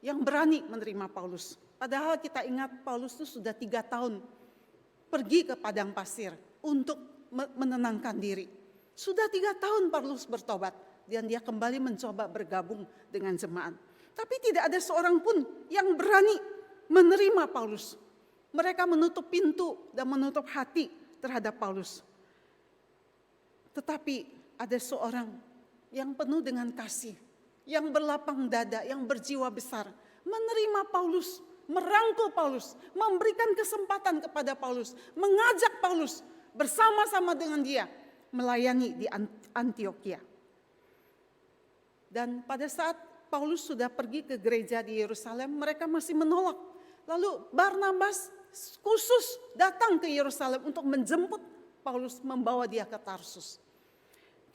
yang berani menerima Paulus. Padahal kita ingat Paulus itu sudah 3 tahun pergi ke padang pasir untuk menenangkan diri. Sudah 3 tahun Paulus bertobat dan dia kembali mencoba bergabung dengan jemaat. Tapi tidak ada seorang pun yang berani menerima Paulus. Mereka menutup pintu dan menutup hati terhadap Paulus. Tetapi ada seorang yang penuh dengan kasih, yang berlapang dada, yang berjiwa besar, menerima Paulus merangkul Paulus, memberikan kesempatan kepada Paulus, mengajak Paulus bersama-sama dengan dia melayani di Antiokhia. Dan pada saat Paulus sudah pergi ke gereja di Yerusalem, mereka masih menolak. Lalu Barnabas khusus datang ke Yerusalem untuk menjemput Paulus, membawa dia ke Tarsus.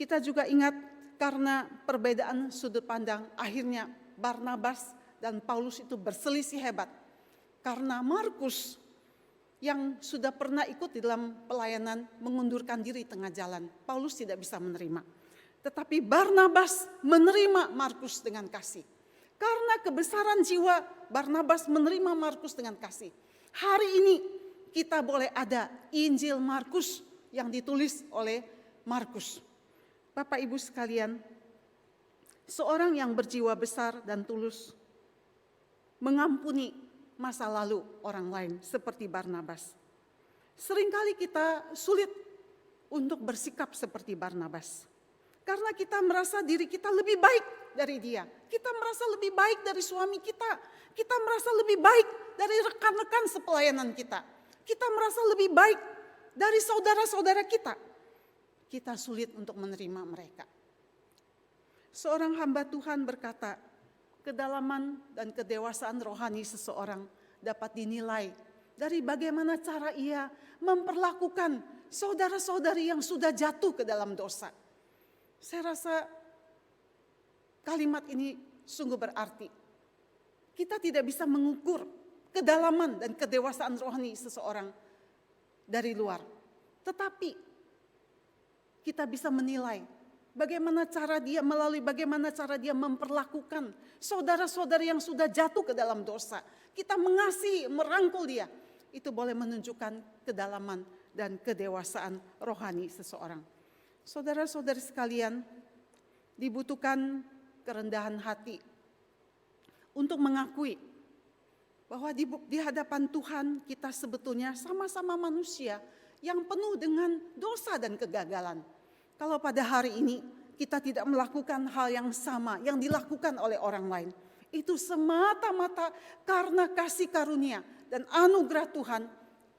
Kita juga ingat karena perbedaan sudut pandang, akhirnya Barnabas dan Paulus itu berselisih hebat. Karena Markus yang sudah pernah ikut di dalam pelayanan mengundurkan diri tengah jalan, Paulus tidak bisa menerima. Tetapi Barnabas menerima Markus dengan kasih. Karena kebesaran jiwa, Barnabas menerima Markus dengan kasih. Hari ini kita boleh ada Injil Markus yang ditulis oleh Markus. Bapak Ibu sekalian, seorang yang berjiwa besar dan tulus mengampuni masa lalu orang lain seperti Barnabas. Seringkali kita sulit untuk bersikap seperti Barnabas. Karena kita merasa diri kita lebih baik dari dia. Kita merasa lebih baik dari suami kita. Kita merasa lebih baik dari rekan-rekan sepelayanan kita. Kita merasa lebih baik dari saudara-saudara kita. Kita sulit untuk menerima mereka. Seorang hamba Tuhan berkata, kedalaman dan kedewasaan rohani seseorang dapat dinilai dari bagaimana cara ia memperlakukan saudara-saudari yang sudah jatuh ke dalam dosa. Saya rasa kalimat ini sungguh berarti. Kita tidak bisa mengukur kedalaman dan kedewasaan rohani seseorang dari luar. Tetapi kita bisa menilai bagaimana cara dia, melalui bagaimana cara dia memperlakukan saudara-saudari yang sudah jatuh ke dalam dosa. Kita mengasihi, merangkul dia. Itu boleh menunjukkan kedalaman dan kedewasaan rohani seseorang. Saudara-saudari sekalian, dibutuhkan kerendahan hati untuk mengakui bahwa di hadapan Tuhan kita sebetulnya sama-sama manusia yang penuh dengan dosa dan kegagalan. Kalau pada hari ini kita tidak melakukan hal yang sama yang dilakukan oleh orang lain, itu semata-mata karena kasih karunia dan anugerah Tuhan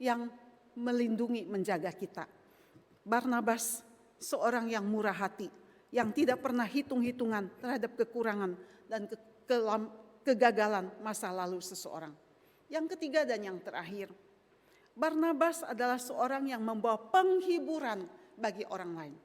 yang melindungi, menjaga kita. Barnabas seorang yang murah hati, yang tidak pernah hitung-hitungan terhadap kekurangan dan kegagalan masa lalu seseorang. Yang ketiga dan yang terakhir, Barnabas adalah seorang yang membawa penghiburan bagi orang lain.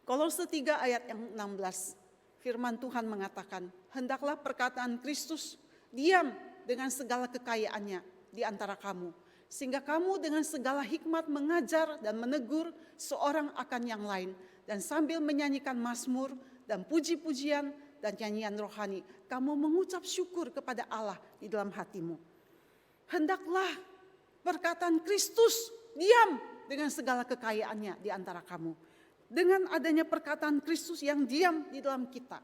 Kolose 3 ayat yang 16, firman Tuhan mengatakan, hendaklah perkataan Kristus diam dengan segala kekayaannya di antara kamu, sehingga kamu dengan segala hikmat mengajar dan menegur seorang akan yang lain, dan sambil menyanyikan mazmur dan puji-pujian dan nyanyian rohani, kamu mengucap syukur kepada Allah di dalam hatimu. Hendaklah perkataan Kristus diam dengan segala kekayaannya di antara kamu. Dengan adanya perkataan Kristus yang diam di dalam kita,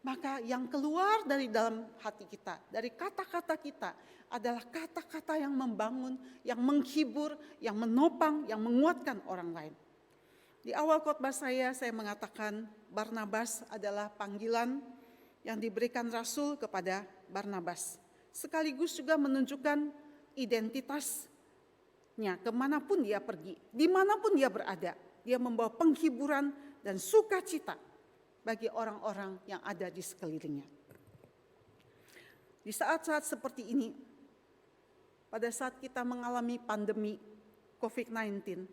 maka yang keluar dari dalam hati kita, dari kata-kata kita adalah kata-kata yang membangun, yang menghibur, yang menopang, yang menguatkan orang lain. Di awal khotbah saya mengatakan Barnabas adalah panggilan yang diberikan Rasul kepada Barnabas. Sekaligus juga menunjukkan identitasnya kemanapun dia pergi, dimanapun dia berada. Dia membawa penghiburan dan sukacita bagi orang-orang yang ada di sekelilingnya. Di saat-saat seperti ini, pada saat kita mengalami pandemi COVID-19,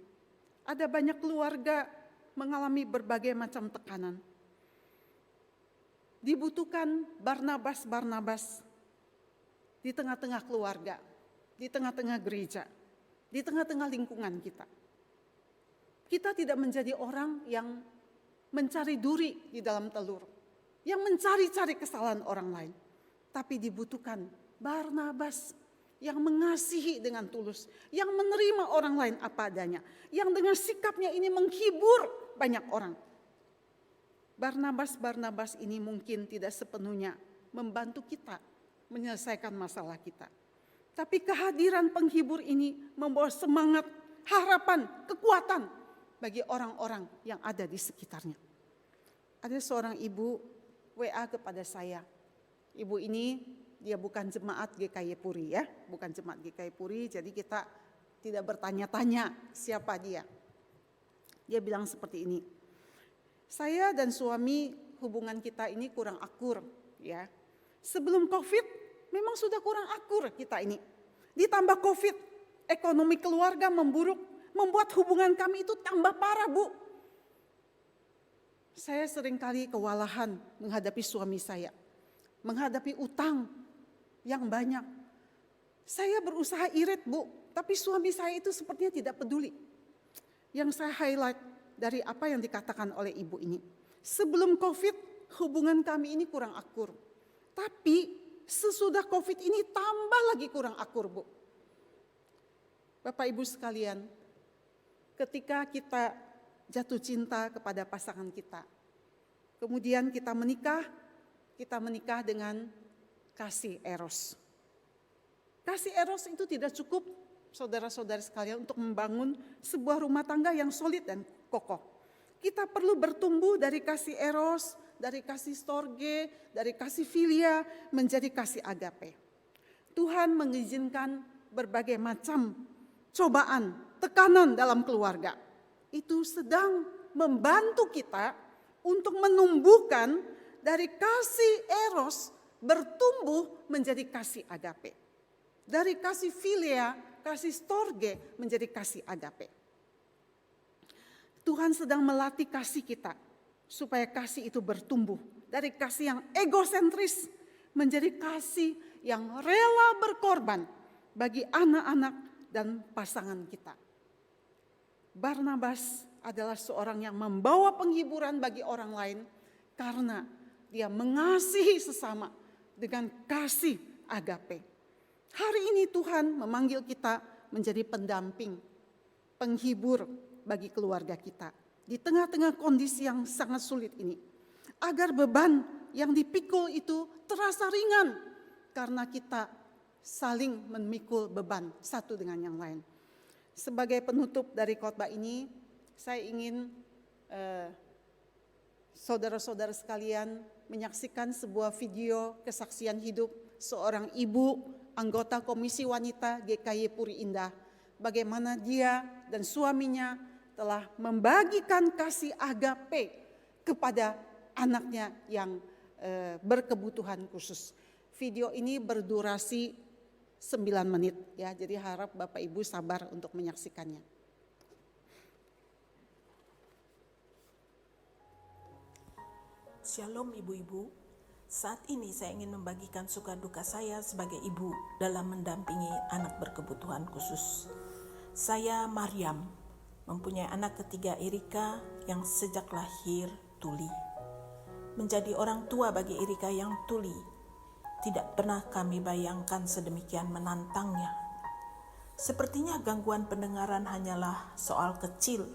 ada banyak keluarga mengalami berbagai macam tekanan. Dibutuhkan Barnabas di tengah-tengah keluarga, di tengah-tengah gereja, di tengah-tengah lingkungan kita. Kita tidak menjadi orang yang mencari duri di dalam telur, yang mencari-cari kesalahan orang lain. Tapi dibutuhkan Barnabas yang mengasihi dengan tulus, yang menerima orang lain apa adanya, yang dengan sikapnya ini menghibur banyak orang. Barnabas ini mungkin tidak sepenuhnya membantu kita menyelesaikan masalah kita. Tapi kehadiran penghibur ini membawa semangat, harapan, kekuatan bagi orang-orang yang ada di sekitarnya. Ada seorang ibu WA kepada saya. Ibu ini dia bukan jemaat GKY Puri ya, bukan jemaat GKY Puri, jadi kita tidak bertanya-tanya siapa dia. Dia bilang seperti ini, saya dan suami hubungan kita ini kurang akur ya. Sebelum COVID memang sudah kurang akur kita ini. Ditambah COVID, ekonomi keluarga memburuk, membuat hubungan kami itu tambah parah, Bu. Saya seringkali kewalahan menghadapi suami saya, menghadapi utang yang banyak. Saya berusaha irit, Bu, tapi suami saya itu sepertinya tidak peduli. Yang saya highlight dari apa yang dikatakan oleh ibu ini. Sebelum COVID, hubungan kami ini kurang akur. Tapi sesudah COVID ini tambah lagi kurang akur, Bu. Bapak Ibu sekalian, ketika kita jatuh cinta kepada pasangan kita, kemudian kita menikah dengan kasih eros. Kasih eros itu tidak cukup, saudara-saudara sekalian, untuk membangun sebuah rumah tangga yang solid dan kokoh. Kita perlu bertumbuh dari kasih eros, dari kasih storge, dari kasih filia, menjadi kasih agape. Tuhan mengizinkan berbagai macam cobaan, tekanan dalam keluarga. Itu sedang membantu kita untuk menumbuhkan dari kasih eros bertumbuh menjadi kasih agape. Dari kasih filia, kasih storge menjadi kasih agape. Tuhan sedang melatih kasih kita supaya kasih itu bertumbuh dari kasih yang egosentris menjadi kasih yang rela berkorban bagi anak-anak dan pasangan kita. Barnabas adalah seorang yang membawa penghiburan bagi orang lain karena dia mengasihi sesama dengan kasih agape. Hari ini Tuhan memanggil kita menjadi pendamping, penghibur bagi keluarga kita di tengah-tengah kondisi yang sangat sulit ini, agar beban yang dipikul itu terasa ringan karena kita saling memikul beban satu dengan yang lain. Sebagai penutup dari khotbah ini, saya ingin saudara-saudara sekalian menyaksikan sebuah video kesaksian hidup seorang ibu anggota Komisi Wanita GKY Puri Indah, bagaimana dia dan suaminya telah membagikan kasih agape kepada anaknya yang berkebutuhan khusus. Video ini berdurasi 9 menit ya, jadi harap Bapak Ibu sabar untuk menyaksikannya. Shalom ibu-ibu, saat ini saya ingin membagikan suka duka saya sebagai ibu dalam mendampingi anak berkebutuhan khusus. Saya Maryam, mempunyai anak ketiga Erika yang sejak lahir tuli. Menjadi orang tua bagi Erika yang tuli, tidak pernah kami bayangkan sedemikian menantangnya. Sepertinya gangguan pendengaran hanyalah soal kecil,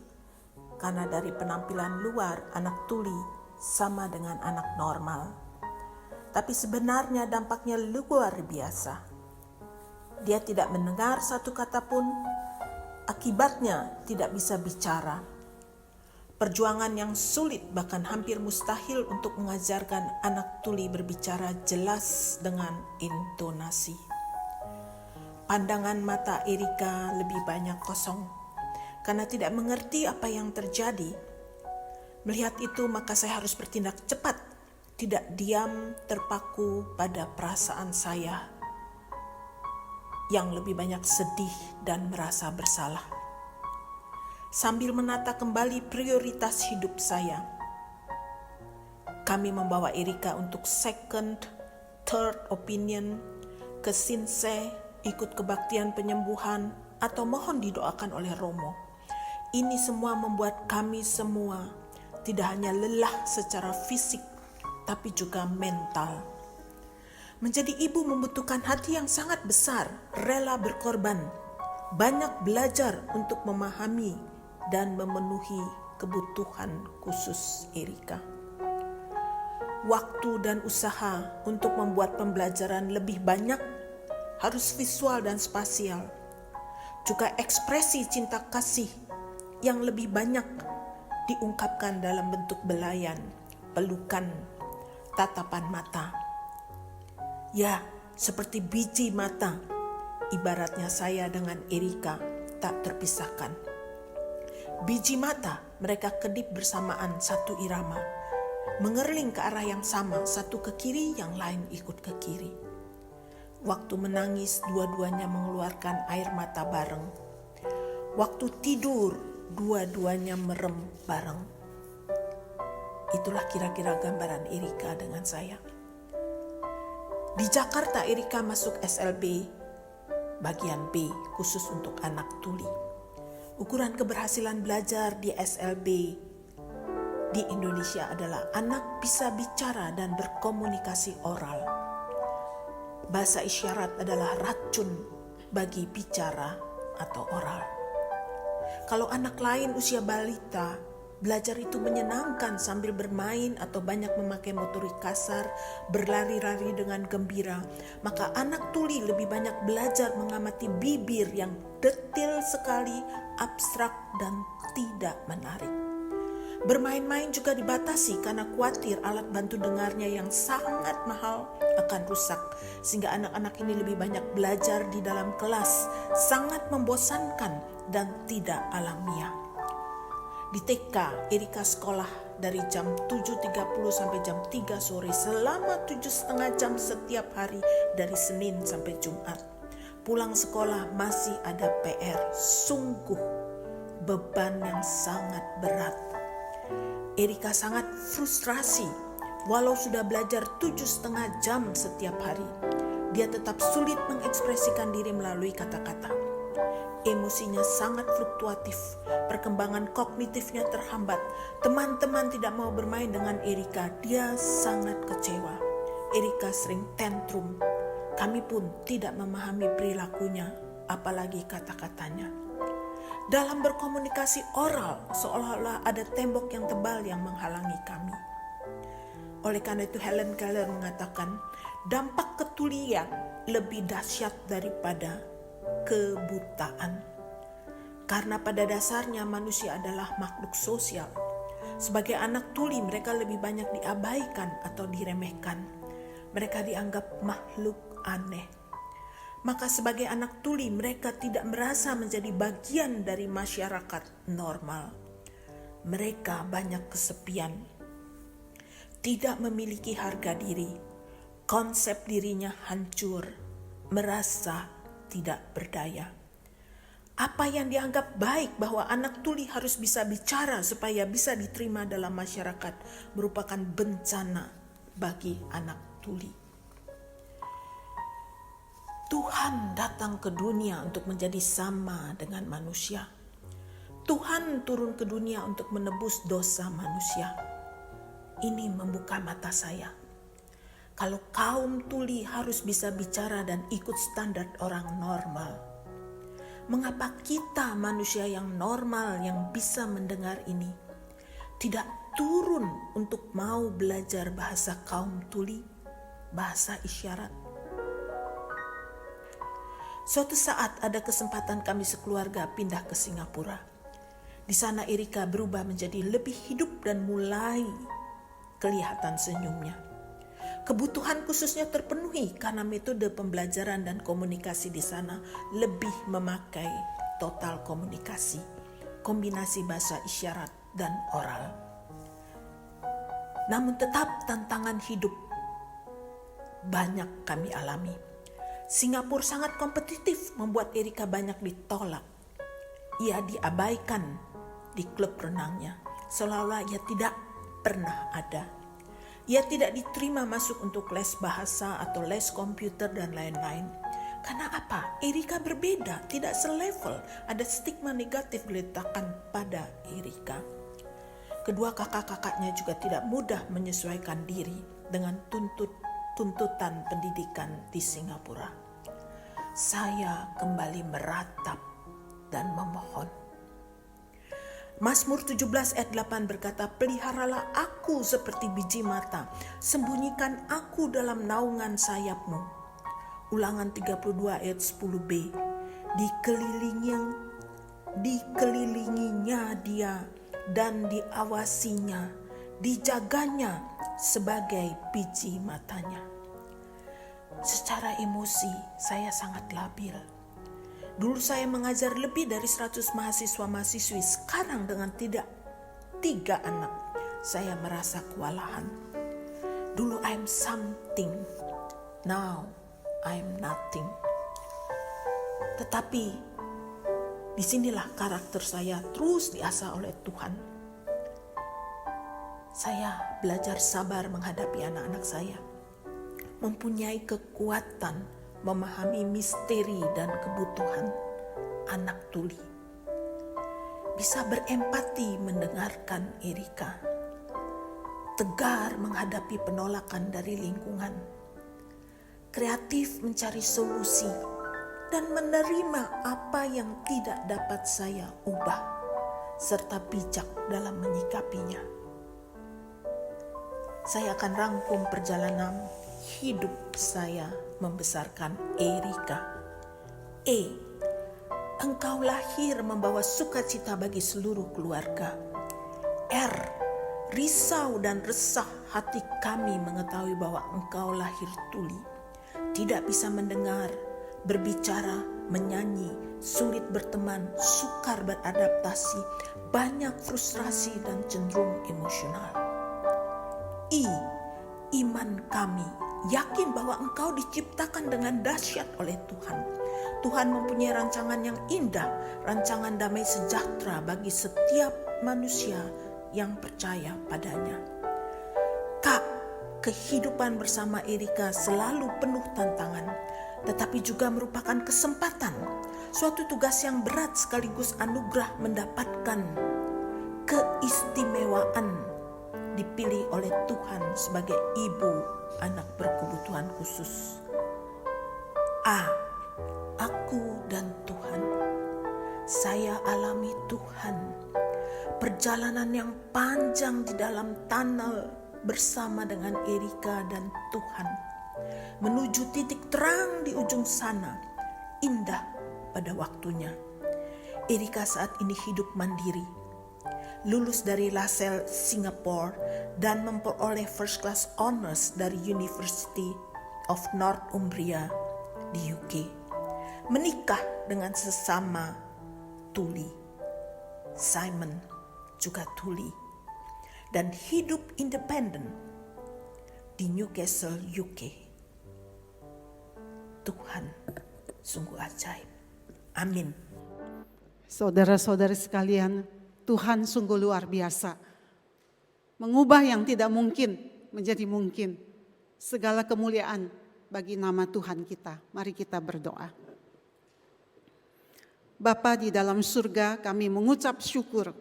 karena dari penampilan luar anak tuli sama dengan anak normal. Tapi sebenarnya dampaknya luar biasa. Dia tidak mendengar satu kata pun, akibatnya tidak bisa bicara. Perjuangan yang sulit bahkan hampir mustahil untuk mengajarkan anak tuli berbicara jelas dengan intonasi. Pandangan mata Erika lebih banyak kosong karena tidak mengerti apa yang terjadi. Melihat itu maka saya harus bertindak cepat, tidak diam terpaku pada perasaan saya yang lebih banyak sedih dan merasa bersalah. Sambil menata kembali prioritas hidup saya, kami membawa Erika untuk second, third opinion, ke Sinse, ikut kebaktian penyembuhan, atau mohon didoakan oleh Romo. Ini semua membuat kami semua tidak hanya lelah secara fisik, tapi juga mental. Menjadi ibu membutuhkan hati yang sangat besar, rela berkorban, banyak belajar untuk memahami dan memenuhi kebutuhan khusus Erika. Waktu dan usaha untuk membuat pembelajaran lebih banyak harus visual dan spasial. Juga ekspresi cinta kasih yang lebih banyak diungkapkan dalam bentuk belayan, pelukan, tatapan mata. Ya, seperti biji mata. Ibaratnya saya dengan Erika tak terpisahkan. Biji mata, mereka kedip bersamaan satu irama, mengerling ke arah yang sama, satu ke kiri, yang lain ikut ke kiri. Waktu menangis, dua-duanya mengeluarkan air mata bareng. Waktu tidur, dua-duanya merem bareng. Itulah kira-kira gambaran Erika dengan saya. Di Jakarta, Erika masuk SLB bagian B, khusus untuk anak tuli. Ukuran keberhasilan belajar di SLB di Indonesia adalah anak bisa bicara dan berkomunikasi oral. Bahasa isyarat adalah racun bagi bicara atau oral. Kalau anak lain usia balita, belajar itu menyenangkan sambil bermain atau banyak memakai motorik kasar, berlari-lari dengan gembira, maka anak tuli lebih banyak belajar mengamati bibir yang detail sekali, abstrak dan tidak menarik. Bermain-main juga dibatasi karena khawatir alat bantu dengarnya yang sangat mahal akan rusak, sehingga anak-anak ini lebih banyak belajar di dalam kelas, sangat membosankan dan tidak alamiah. Di TK, Erika sekolah dari jam 7.30 sampai jam 3 sore selama 7,5 jam setiap hari dari Senin sampai Jumat. Pulang sekolah masih ada PR, sungguh beban yang sangat berat. Erika sangat frustrasi, walau sudah belajar 7,5 jam setiap hari. Dia tetap sulit mengekspresikan diri melalui kata-kata. Emosinya sangat fluktuatif, perkembangan kognitifnya terhambat. Teman-teman tidak mau bermain dengan Erika, dia sangat kecewa. Erika sering tantrum. Kami pun tidak memahami perilakunya, apalagi kata-katanya. Dalam berkomunikasi oral, seolah-olah ada tembok yang tebal yang menghalangi kami. Oleh karena itu Helen Keller mengatakan, dampak ketulian lebih dahsyat daripada kebutaan. Karena pada dasarnya manusia adalah makhluk sosial. Sebagai anak tuli mereka lebih banyak diabaikan atau diremehkan. Mereka dianggap makhluk aneh. Maka sebagai anak tuli mereka tidak merasa menjadi bagian dari masyarakat normal. Mereka banyak kesepian, tidak memiliki harga diri, konsep dirinya hancur, merasa tidak berdaya. Apa yang dianggap baik bahwa anak tuli harus bisa bicara supaya bisa diterima dalam masyarakat merupakan bencana bagi anak tuli. Tuhan datang ke dunia untuk menjadi sama dengan manusia. Tuhan turun ke dunia untuk menebus dosa manusia. Ini membuka mata saya. Kalau kaum tuli harus bisa bicara dan ikut standar orang normal, mengapa kita manusia yang normal yang bisa mendengar ini tidak turun untuk mau belajar bahasa kaum tuli, bahasa isyarat? Suatu saat ada kesempatan kami sekeluarga pindah ke Singapura. Di sana Erika berubah menjadi lebih hidup dan mulai kelihatan senyumnya. Kebutuhan khususnya terpenuhi karena metode pembelajaran dan komunikasi di sana lebih memakai total komunikasi, kombinasi bahasa isyarat dan oral. Namun tetap tantangan hidup banyak kami alami. Singapura sangat kompetitif membuat Erika banyak ditolak. Ia diabaikan di klub renangnya, seolah-olah ia tidak pernah ada. Ia tidak diterima masuk untuk les bahasa atau les komputer dan lain-lain. Karena apa? Erika berbeda, tidak selevel. Ada stigma negatif diletakkan pada Erika. Kedua kakak-kakaknya juga tidak mudah menyesuaikan diri dengan tuntutan pendidikan di Singapura. Saya kembali meratap dan memohon. Mazmur 17 ayat 8 berkata, peliharalah aku seperti biji mata, sembunyikan aku dalam naungan sayapmu. Ulangan 32 ayat 10b, dikelilinginya dia dan diawasinya, dijaganya sebagai biji matanya. Secara emosi, saya sangat labil. Dulu saya mengajar lebih dari 100 mahasiswa-mahasiswi, sekarang dengan tidak 3 anak, saya merasa kewalahan. Dulu I'm something, now I'm nothing. Tetapi disinilah karakter saya terus diasah oleh Tuhan. Saya belajar sabar menghadapi anak-anak saya, mempunyai kekuatan memahami misteri dan kebutuhan anak tuli, bisa berempati mendengarkan Erika, tegar menghadapi penolakan dari lingkungan, kreatif mencari solusi, dan menerima apa yang tidak dapat saya ubah, serta bijak dalam menyikapinya. Saya akan rangkum perjalanan hidup saya membesarkan Erika. Engkau lahir membawa sukacita bagi seluruh keluarga. Risau dan resah hati kami mengetahui bahwa engkau lahir tuli, tidak bisa mendengar, berbicara, menyanyi, sulit berteman, sukar beradaptasi, banyak frustrasi dan cenderung emosional. Iman kami yakin bahwa engkau diciptakan dengan dahsyat oleh Tuhan. Tuhan mempunyai rancangan yang indah, rancangan damai sejahtera bagi setiap manusia yang percaya padanya. Kak, kehidupan bersama Erika selalu penuh tantangan, tetapi juga merupakan kesempatan, suatu tugas yang berat sekaligus anugerah mendapatkan keistimewaan dipilih oleh Tuhan sebagai ibu anak berkebutuhan khusus. Aku dan Tuhan, saya alami Tuhan, perjalanan yang panjang di dalam tunnel bersama dengan Erika dan Tuhan, menuju titik terang di ujung sana, indah pada waktunya. Erika saat ini hidup mandiri, lulus dari LaSalle Singapore dan memperoleh first class honors dari University of Northumbria di UK. Menikah dengan sesama tuli, Simon juga tuli, dan hidup independen di Newcastle, UK. Tuhan sungguh ajaib. Amin. Saudara-saudari sekalian, Tuhan sungguh luar biasa. Mengubah yang tidak mungkin menjadi mungkin. Segala kemuliaan bagi nama Tuhan kita. Mari kita berdoa. Bapa di dalam surga, kami mengucap syukur.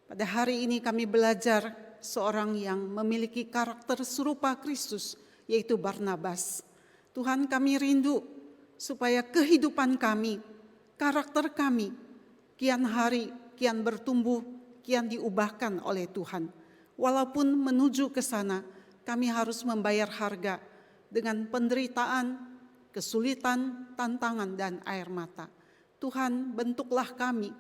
Pada hari ini kami belajar seorang yang memiliki karakter serupa Kristus, yaitu Barnabas. Tuhan, kami rindu supaya kehidupan kami, karakter kami, kian hari, kian bertumbuh, kian diubahkan oleh Tuhan. Walaupun menuju ke sana, kami harus membayar harga dengan penderitaan, kesulitan, tantangan, dan air mata. Tuhan, bentuklah kami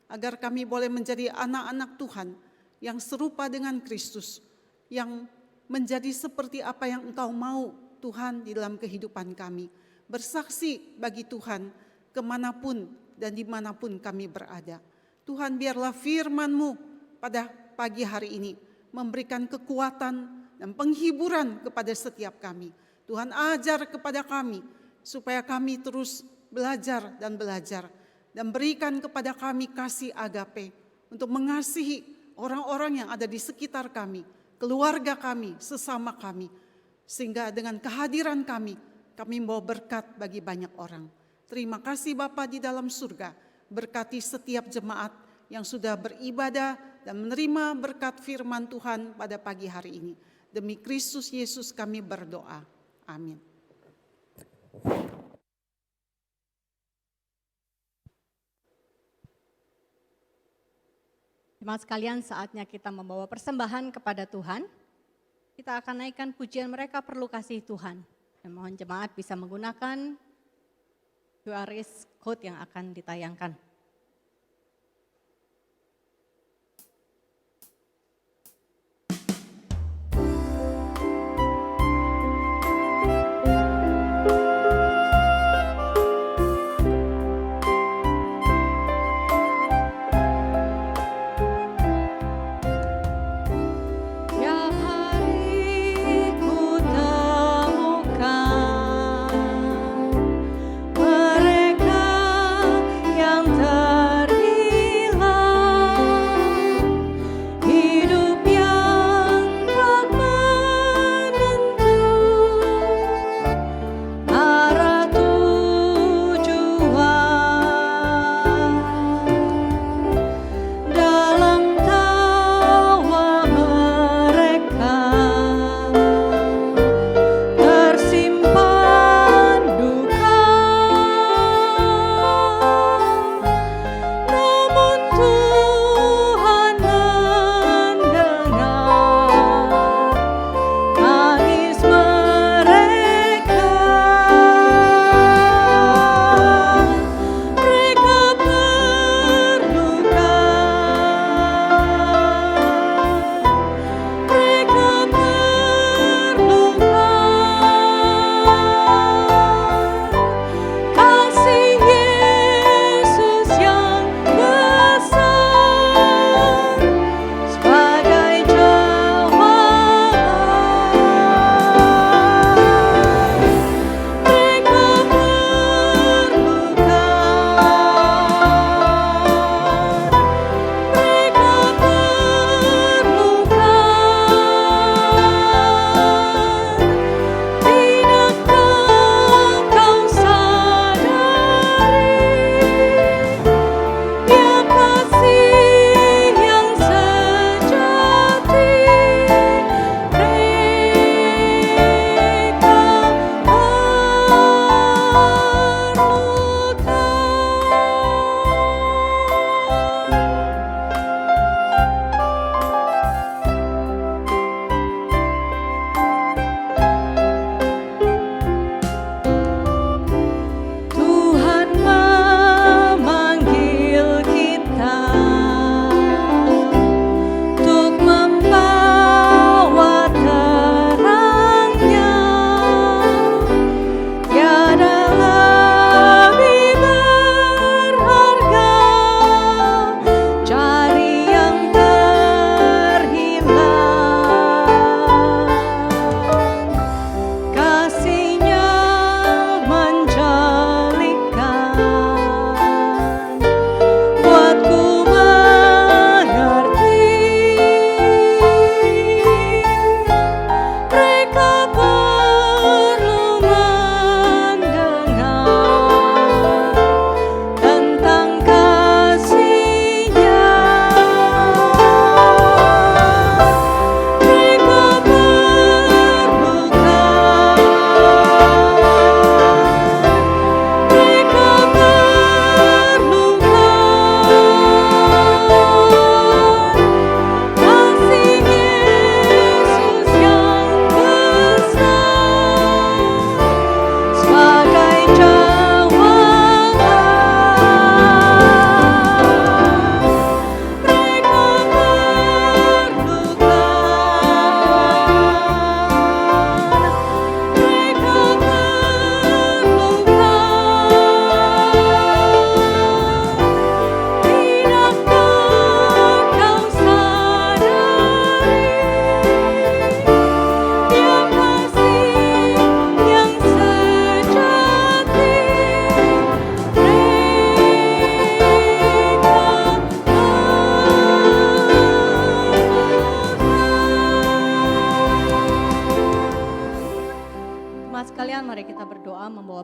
agar kami boleh menjadi anak-anak Tuhan yang serupa dengan Kristus, yang menjadi seperti apa yang Engkau mau Tuhan di dalam kehidupan kami. Bersaksi bagi Tuhan kemanapun dan dimanapun kami berada. Tuhan, biarlah firman-Mu pada pagi hari ini memberikan kekuatan dan penghiburan kepada setiap kami. Tuhan, ajar kepada kami supaya kami terus belajar dan berikan kepada kami kasih agape untuk mengasihi orang-orang yang ada di sekitar kami, keluarga kami, sesama kami, sehingga dengan kehadiran kami membawa berkat bagi banyak orang. Terima kasih Bapa di dalam surga, berkati setiap jemaat yang sudah beribadah dan menerima berkat firman Tuhan pada pagi hari ini. Demi Kristus Yesus kami berdoa. Amin. Jemaat sekalian, saatnya kita membawa persembahan kepada Tuhan. Kita akan naikkan pujian Mereka Perlu Kasih Tuhan. Dan mohon jemaat bisa menggunakan QRS code yang akan ditayangkan.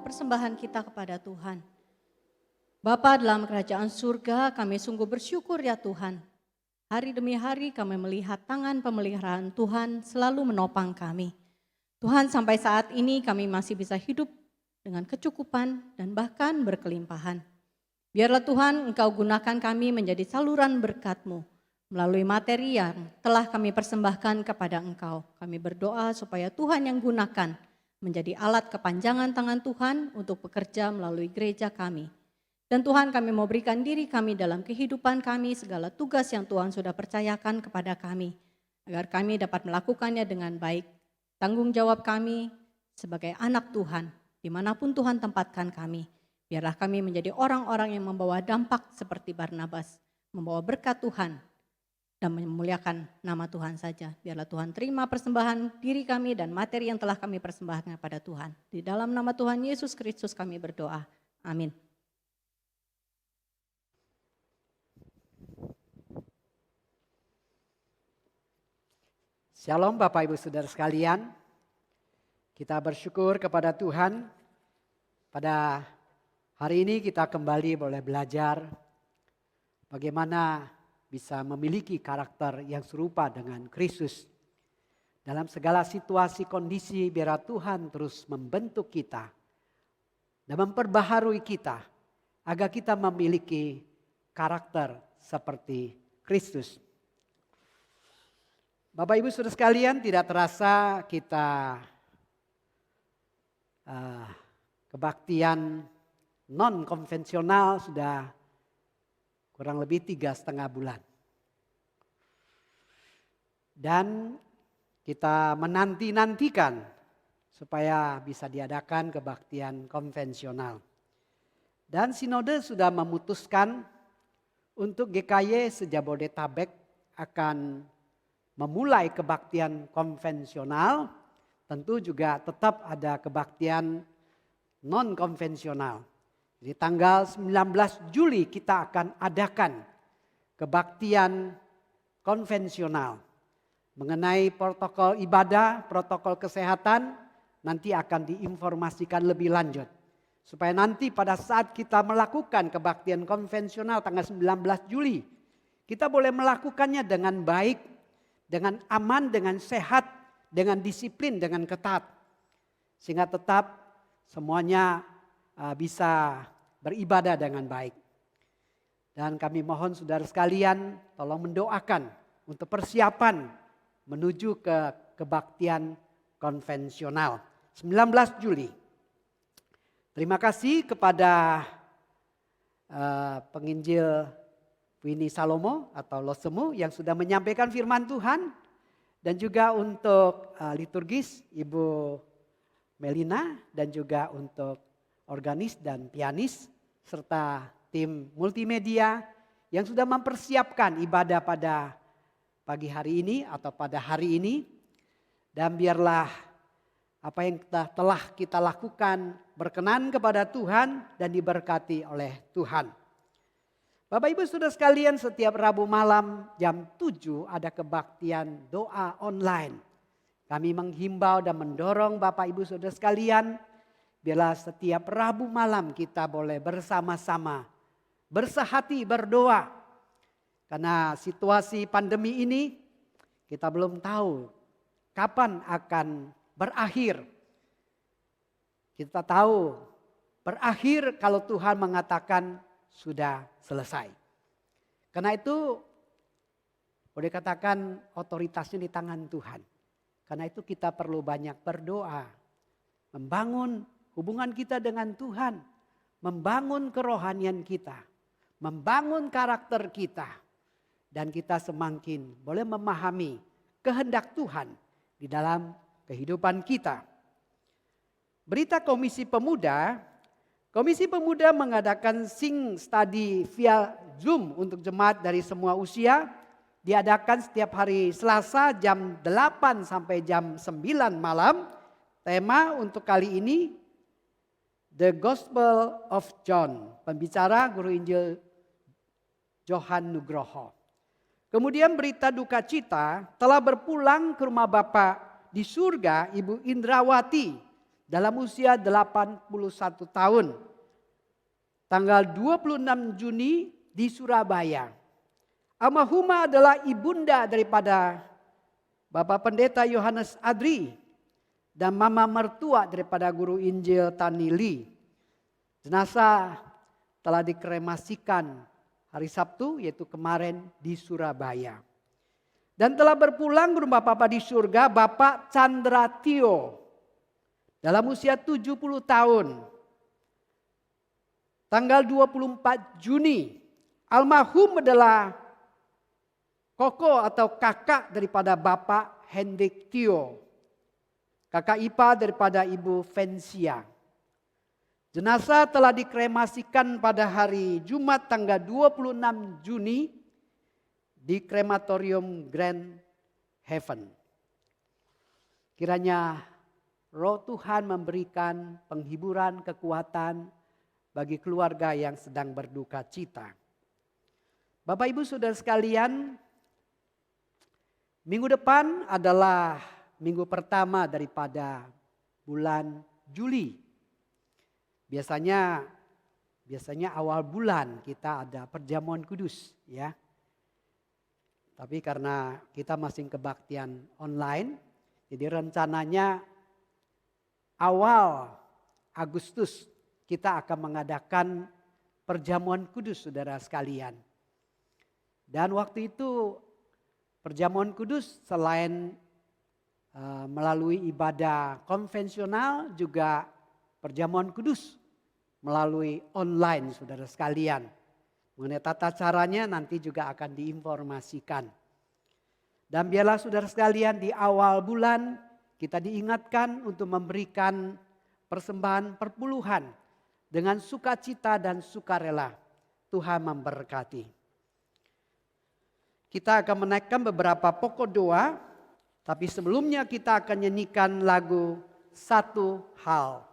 persembahan kita kepada Tuhan. Bapa dalam kerajaan surga, kami sungguh bersyukur ya Tuhan. Hari demi hari kami melihat tangan pemeliharaan Tuhan selalu menopang kami. Tuhan, sampai saat ini kami masih bisa hidup dengan kecukupan dan bahkan berkelimpahan. Biarlah Tuhan Engkau gunakan kami menjadi saluran berkat-Mu melalui materi yang telah kami persembahkan kepada Engkau. Kami berdoa supaya Tuhan yang gunakan menjadi alat kepanjangan tangan Tuhan untuk bekerja melalui gereja kami. Dan Tuhan, kami mau berikan diri kami dalam kehidupan kami, segala tugas yang Tuhan sudah percayakan kepada kami, agar kami dapat melakukannya dengan baik. Tanggung jawab kami sebagai anak Tuhan, dimanapun Tuhan tempatkan kami. Biarlah kami menjadi orang-orang yang membawa dampak seperti Barnabas, membawa berkat Tuhan dan memuliakan nama Tuhan saja. Biarlah Tuhan terima persembahan diri kami dan materi yang telah kami persembahkan kepada Tuhan. Di dalam nama Tuhan Yesus Kristus kami berdoa. Amin. Shalom Bapak Ibu Saudara sekalian, kita bersyukur kepada Tuhan. Pada hari ini kita kembali boleh belajar bagaimana bisa memiliki karakter yang serupa dengan Kristus. Dalam segala situasi kondisi biarlah Tuhan terus membentuk kita dan memperbaharui kita agar kita memiliki karakter seperti Kristus. Bapak Ibu Saudara sekalian, tidak terasa kita kebaktian non konvensional sudah kurang lebih 3,5 bulan. Dan kita menanti-nantikan supaya bisa diadakan kebaktian konvensional. Dan Sinode sudah memutuskan untuk GKY se-Jabodetabek akan memulai kebaktian konvensional, tentu juga tetap ada kebaktian non-konvensional. Jadi tanggal 19 Juli kita akan adakan kebaktian konvensional. Mengenai protokol ibadah, protokol kesehatan, nanti akan diinformasikan lebih lanjut. Supaya nanti pada saat kita melakukan kebaktian konvensional tanggal 19 Juli, kita boleh melakukannya dengan baik, dengan aman, dengan sehat, dengan disiplin, dengan ketat. Sehingga tetap semuanya bisa beribadah dengan baik. Dan kami mohon saudara sekalian tolong mendoakan untuk persiapan menuju ke kebaktian konvensional 19 Juli. Terima kasih kepada penginjil Winnie Salomo atau Losemu yang sudah menyampaikan firman Tuhan. Dan juga untuk liturgis Ibu Melina dan juga untuk organis dan pianis serta tim multimedia yang sudah mempersiapkan ibadah pada pagi hari ini atau pada hari ini. Dan biarlah apa yang telah kita lakukan berkenan kepada Tuhan dan diberkati oleh Tuhan. Bapak Ibu Saudara sekalian, setiap Rabu malam jam 7 ada kebaktian doa online. Kami menghimbau dan mendorong Bapak Ibu Saudara sekalian, biarlah setiap Rabu malam kita boleh bersama-sama bersehati berdoa. Karena situasi pandemi ini kita belum tahu kapan akan berakhir. Kita tahu berakhir kalau Tuhan mengatakan sudah selesai. Karena itu boleh katakan otoritasnya di tangan Tuhan. Karena itu kita perlu banyak berdoa. Membangun hubungan kita dengan Tuhan. Membangun kerohanian kita. Membangun karakter kita. Dan kita semakin boleh memahami kehendak Tuhan di dalam kehidupan kita. Berita Komisi Pemuda. Komisi Pemuda mengadakan Sing Study via Zoom untuk jemaat dari semua usia. Diadakan setiap hari Selasa jam 8 sampai jam 9 malam. Tema untuk kali ini The Gospel of John. Pembicara Guru Injil Johan Nugroho. Kemudian berita duka cita telah berpulang ke rumah Bapa di surga Ibu Indrawati. dalam usia 81 tahun. Tanggal 26 Juni di Surabaya. Almarhumah adalah ibunda daripada Bapak Pendeta Yohanes Adri dan mama mertua daripada Guru Injil Tanili. Jenazah telah dikremasikan hari Sabtu, yaitu kemarin di Surabaya. Dan telah berpulang ke rumah Bapa di surga Bapak Chandra Tio dalam usia 70 tahun. Tanggal 24 Juni, almarhum adalah koko atau kakak daripada Bapak Hendrik Tio. Kakak ipar daripada Ibu Fensia. Jenazah telah dikremasikan pada hari Jumat tanggal 26 Juni di krematorium Grand Heaven. Kiranya Roh Tuhan memberikan penghiburan, kekuatan bagi keluarga yang sedang berduka cita. Bapak Ibu Saudara sekalian, minggu depan adalah minggu pertama daripada bulan Juli. Biasanya awal bulan kita ada perjamuan kudus, ya. Tapi karena kita masih kebaktian online, jadi rencananya awal Agustus kita akan mengadakan perjamuan kudus, saudara sekalian. Dan waktu itu perjamuan kudus selain melalui ibadah konvensional, juga perjamuan kudus melalui online, saudara sekalian. Mengenai tata caranya nanti juga akan diinformasikan. Dan biarlah saudara sekalian di awal bulan kita diingatkan untuk memberikan persembahan perpuluhan dengan sukacita dan sukarela. Tuhan memberkati. Kita akan menaikkan beberapa pokok doa, tapi sebelumnya kita akan nyanyikan lagu Satu Hal.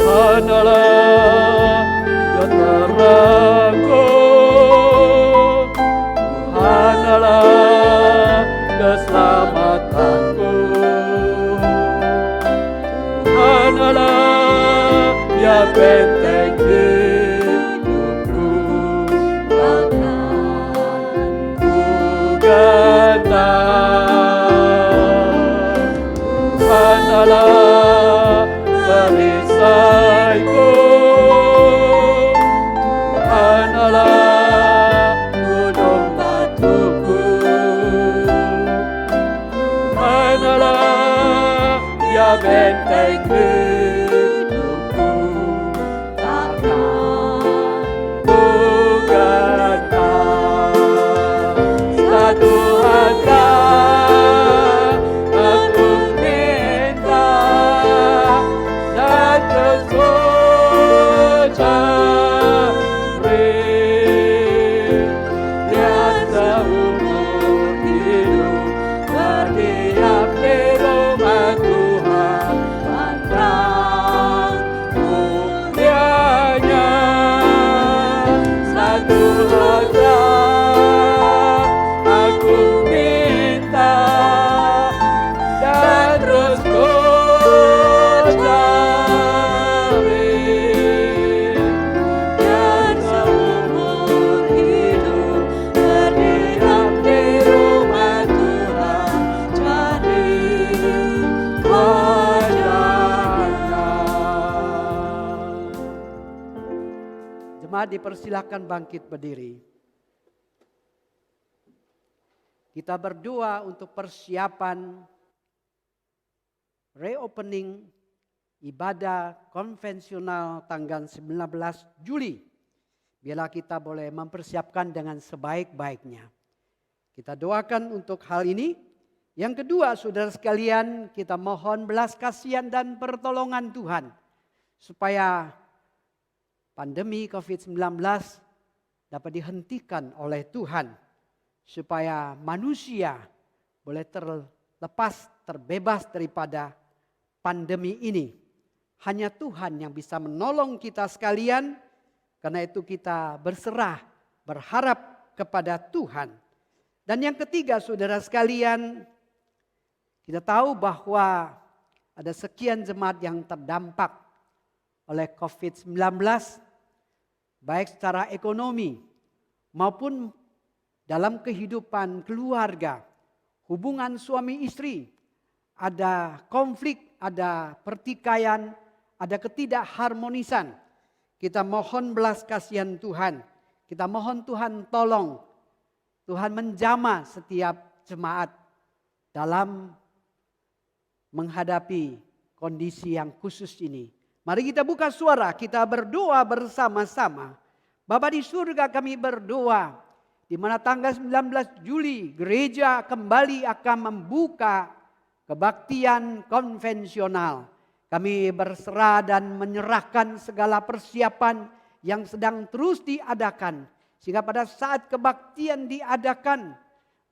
Tuhanlah keteranganku, Tuhanlah keselamatanku, Tuhanlah ya benteng hidupku, takkan ku gentar. Tuhanlah perisaiku, Tuhanlah gunung batuku, Tuhanlah ya benteng hidupku, takkan ku gentar. Satu hal aku minta, dan terus cari, biar seumur hidup berdiam di rumah Tuhan, pandang mulianya. Satu saja aku minta, dan terus ku cari, biar seumur hidup berdiam di rumah Tuhan, cari wajahnya. Jemaat dipersilakan bangkit berdiri. Kita berdoa untuk persiapan reopening ibadah konvensional tanggal 19 Juli. Biarlah kita boleh mempersiapkan dengan sebaik-baiknya. Kita doakan untuk hal ini. Yang kedua, saudara sekalian, kita mohon belas kasihan dan pertolongan Tuhan supaya pandemi COVID-19 dapat dihentikan oleh Tuhan, supaya manusia boleh terlepas terbebas daripada pandemi ini. Hanya Tuhan yang bisa menolong kita sekalian. Karena itu kita berserah, berharap kepada Tuhan. Dan yang ketiga, saudara sekalian, kita tahu bahwa ada sekian jemaat yang terdampak oleh COVID-19, baik secara ekonomi maupun dalam kehidupan keluarga, hubungan suami istri, ada konflik, ada pertikaian, ada ketidakharmonisan. Kita mohon belas kasihan Tuhan, kita mohon Tuhan tolong, Tuhan menjamah setiap jemaat dalam menghadapi kondisi yang khusus ini. Mari kita buka suara, kita berdoa bersama-sama. Bapa di surga, kami berdoa di mana tanggal 19 Juli gereja kembali akan membuka kebaktian konvensional. Kami berserah dan menyerahkan segala persiapan yang sedang terus diadakan. Sehingga pada saat kebaktian diadakan,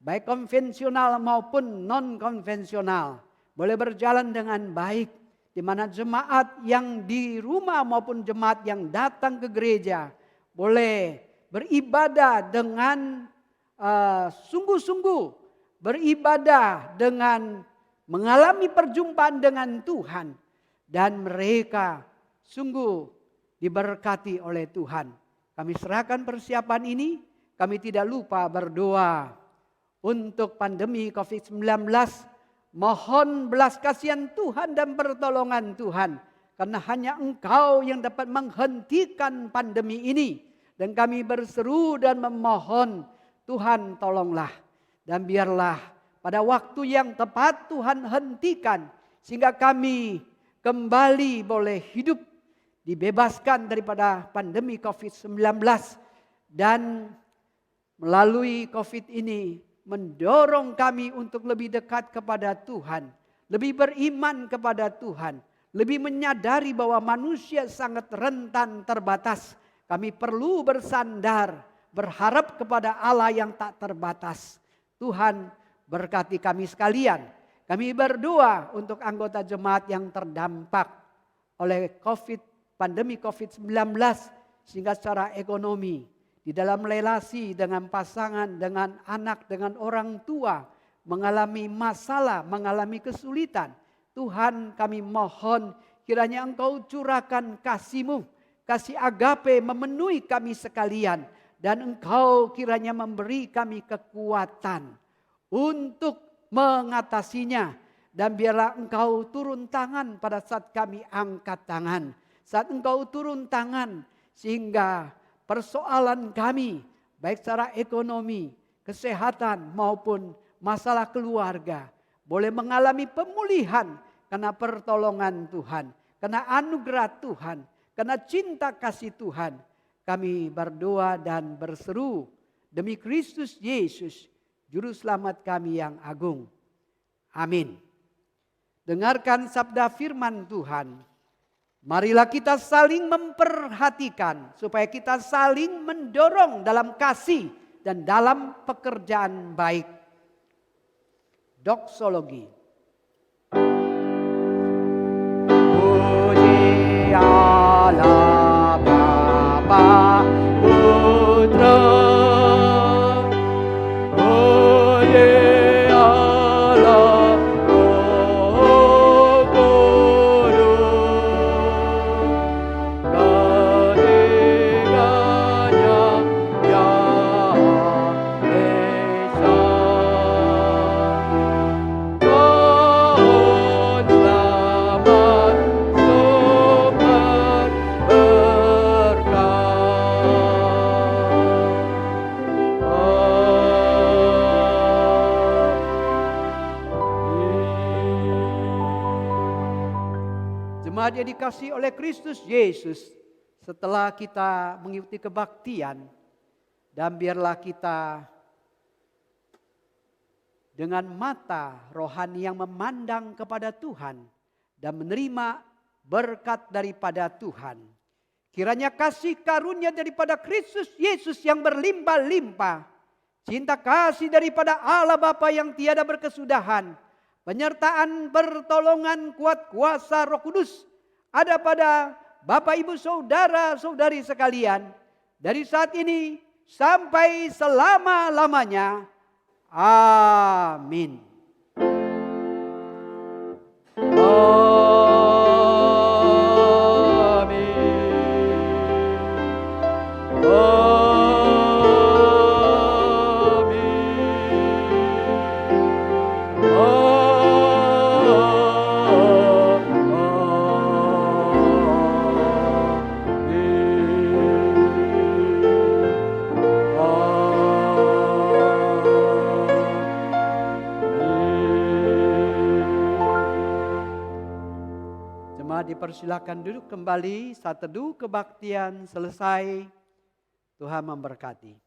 baik konvensional maupun non-konvensional, boleh berjalan dengan baik. Di mana jemaat yang di rumah maupun jemaat yang datang ke gereja boleh beribadah dengan sungguh-sungguh, beribadah dengan mengalami perjumpaan dengan Tuhan, dan mereka sungguh diberkati oleh Tuhan. Kami serahkan persiapan ini, kami tidak lupa berdoa untuk pandemi COVID-19. Mohon belas kasihan Tuhan dan pertolongan Tuhan. Karena hanya Engkau yang dapat menghentikan pandemi ini. Dan kami berseru dan memohon, Tuhan tolonglah. Dan biarlah pada waktu yang tepat Tuhan hentikan. Sehingga kami kembali boleh hidup, dibebaskan daripada pandemi COVID-19. Dan melalui COVID ini mendorong kami untuk lebih dekat kepada Tuhan, lebih beriman kepada Tuhan, lebih menyadari bahwa manusia sangat rentan, terbatas. Kami perlu bersandar, berharap kepada Allah yang tak terbatas. Tuhan berkati kami sekalian. Kami berdoa untuk anggota jemaat yang terdampak oleh pandemi COVID-19, sehingga secara ekonomi, di dalam relasi dengan pasangan, dengan anak, dengan orang tua, mengalami masalah, mengalami kesulitan. Tuhan, kami mohon kiranya Engkau curahkan kasih-Mu, kasih agape memenuhi kami sekalian. Dan Engkau kiranya memberi kami kekuatan untuk mengatasinya. Dan biarlah Engkau turun tangan pada saat kami angkat tangan. Saat Engkau turun tangan sehingga persoalan kami, baik secara ekonomi, kesehatan maupun masalah keluarga, boleh mengalami pemulihan karena pertolongan Tuhan, karena anugerah Tuhan, karena cinta kasih Tuhan. Kami berdoa dan berseru demi Kristus Yesus, Juru Selamat kami yang agung. Amin. Dengarkan sabda firman Tuhan. Marilah kita saling memperhatikan supaya kita saling mendorong dalam kasih dan dalam pekerjaan baik. Doksologi. Puji Allah Bapa Putra, puji Allah Roh Kudus, ketiganya yang Esa. Pohon selamat sumber Jemaat yang dikasihi oleh Kristus Yesus, setelah kita mengikuti kebaktian, dan biarlah kita dengan mata rohani yang memandang kepada Tuhan dan menerima berkat daripada Tuhan. Kiranya kasih karunia daripada Kristus Yesus yang berlimpah-limpah, cinta kasih daripada Allah Bapa yang tiada berkesudahan, penyertaan pertolongan kuat kuasa Roh Kudus ada pada Bapak Ibu saudara-saudari sekalian dari saat ini sampai selama-lamanya. Amin. Jemaat dipersilakan duduk kembali, saat teduh kebaktian selesai. Tuhan memberkati.